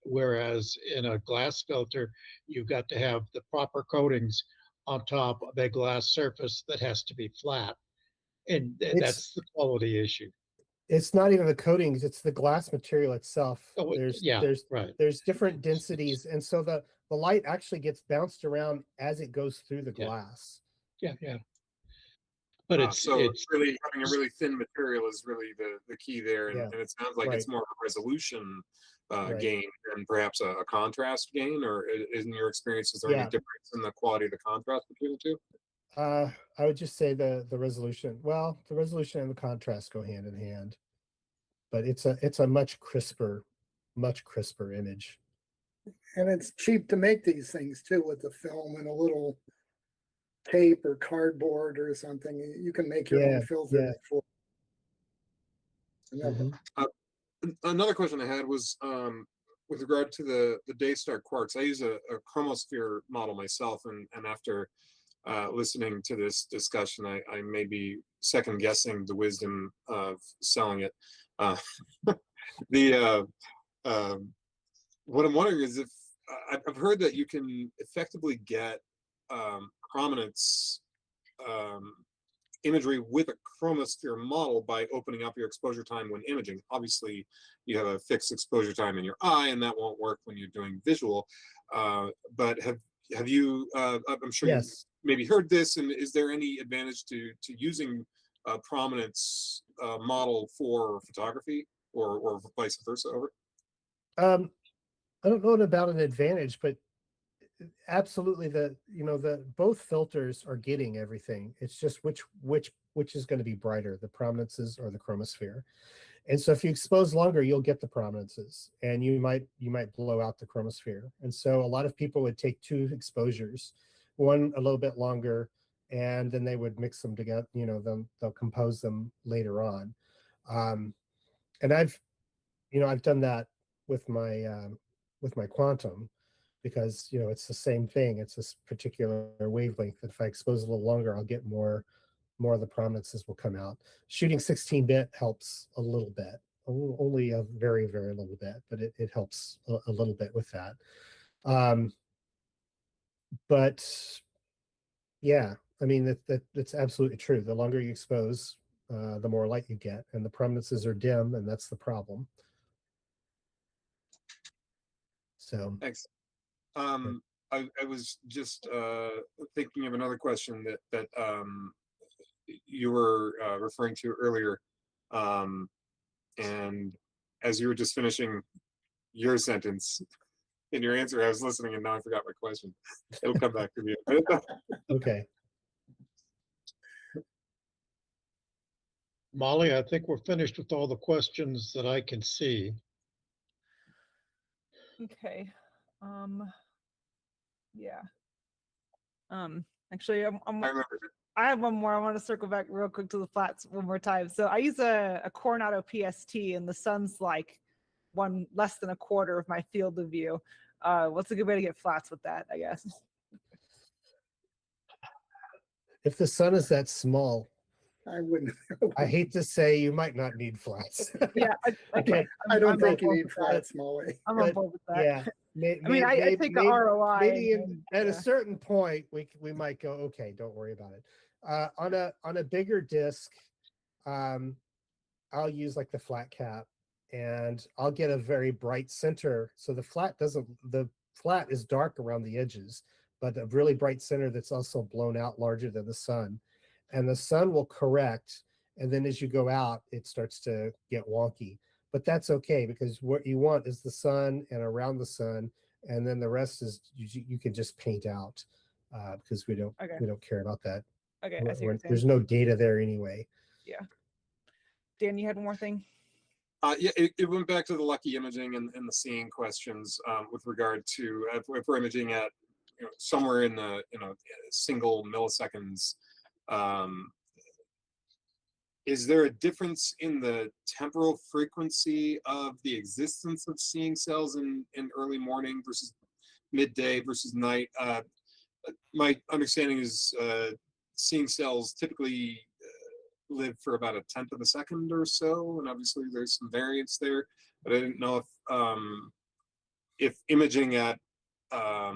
Whereas in a glass filter, you've got to have the proper coatings on top of a glass surface that has to be flat, and that's the quality issue. It's not even the coatings; it's the glass material itself. Oh, there's different densities, and so the light actually gets bounced around as it goes through the glass. Yeah. But it's really having a really thin material is really the key there, and it sounds like it's more of a resolution gain than perhaps a contrast gain. Or in your experience, is there any difference in the quality of the contrast between the two? I would just say the resolution. Well, the resolution and the contrast go hand in hand, but it's a much crisper image. And it's cheap to make these things too, with the film and a little tape or cardboard or something. You can make your own filter before. Another question I had was with regard to the Daystar quarks. I use a chromosphere model myself, and after listening to this discussion, I may be second guessing the wisdom of selling it. What I'm wondering is if I've heard that you can effectively get prominence imagery with a chromosphere model by opening up your exposure time when imaging. Obviously, you have a fixed exposure time in your eye, and that won't work when you're doing visual. But have you? I'm sure you've maybe heard this. And is there any advantage to using a prominence model for photography, or vice versa? Over. I don't know about an advantage, but absolutely the both filters are getting everything. It's just which is going to be brighter, the prominences or the chromosphere. And so if you expose longer, you'll get the prominences, and you might blow out the chromosphere. And so a lot of people would take two exposures, one a little bit longer, and then they would mix them together. They'll compose them later on. And I've done that with my quantum, because it's the same thing. It's this particular wavelength. If I expose a little longer, I'll get more of the prominences will come out. Shooting 16-bit helps a little bit, only a very, very little bit, but it helps a little bit with that. But yeah, I mean, that's absolutely true. The longer you expose, the more light you get, and the prominences are dim, and that's the problem. So thanks. I was just thinking of another question that you were referring to earlier, and as you were just finishing your sentence in your answer, I was listening, and now I forgot my question. It'll come back to me. Okay. Molly, I think we're finished with all the questions that I can see. Okay. Yeah. Actually, I remember. I have one more. I want to circle back real quick to the flats one more time. So I use a Coronado PST, and the sun's like less than a quarter of my field of view. What's a good way to get flats with that, I guess? If the sun is that small, I wouldn't. I hate to say you might not need flats. Yeah, okay. I don't I'm think on you need board with that. flats, Molly. I'm on But, board with that. yeah. I mean, I take the ROI. Maybe at yeah. a certain point, we might go, okay, don't worry about it. On a bigger disc, I'll use like the flat cap, and I'll get a very bright center. So the flat is dark around the edges, but a really bright center that's also blown out larger than the sun. And the sun will correct. And then as you go out, it starts to get wonky. But that's okay, because what you want is the sun and around the sun. And then the rest is you can just paint out, because we don't care about that. Okay, I see what you're saying. There's no data there anyway. Yeah. Dan, you had one more thing? Yeah, it went back to the lucky imaging and the seeing questions with regard to if we're imaging at somewhere in the single milliseconds. Is there a difference in the temporal frequency of the existence of seeing cells in early morning versus midday versus night? My understanding is seeing cells typically live for about 1/10 of a second or so, and obviously there's some variance there. But I didn't know if imaging at a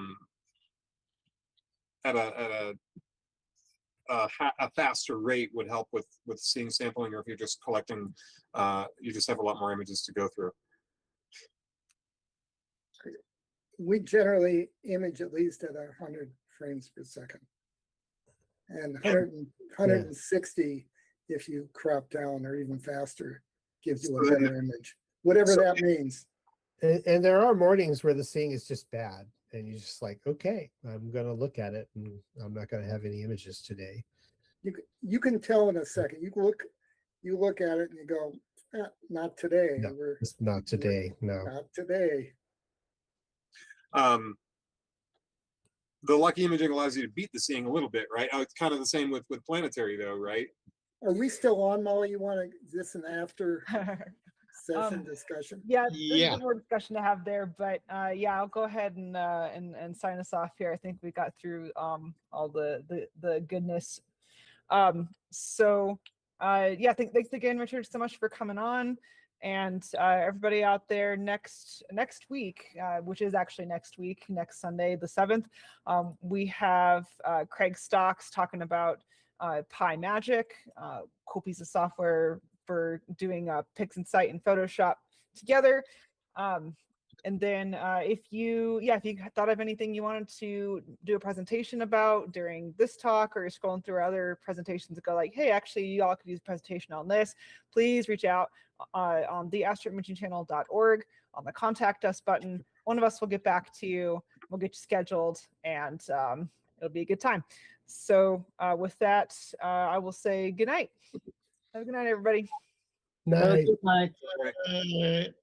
faster rate would help with seeing sampling, or if you're just collecting, you just have a lot more images to go through. We generally image at least at 100 frames per second, and 160 if you crop down, or even faster, gives you a better image, whatever that means. And there are mornings where the seeing is just bad, and you're just like, okay, I'm going to look at it, and I'm not going to have any images today. You can tell in a second. You look at it and you go, not today. No, it's not today. No, not today. The lucky imaging allows you to beat the seeing a little bit, right? It's kind of the same with planetary, though, right? Are we still on, Molly? You want this an after session discussion? Yeah, there's more discussion to have there, but yeah, I'll go ahead and sign us off here. I think we got through all the goodness. So yeah, thanks again, Richard, so much for coming on. And everybody out there, next week, which is actually next week, next Sunday, the 7th, we have Craig Stocks talking about Pi Magic, cool piece of software for doing Pix and Sight and Photoshop together. And then if you thought of anything you wanted to do a presentation about during this talk, or you're scrolling through other presentations and go like, hey, actually, you all could use a presentation on this, please reach out on the astroimagingchannel.org on the contact us button. One of us will get back to you. We'll get you scheduled, and it'll be a good time. So with that, I will say good night. Have a good night, everybody. Night. Good night.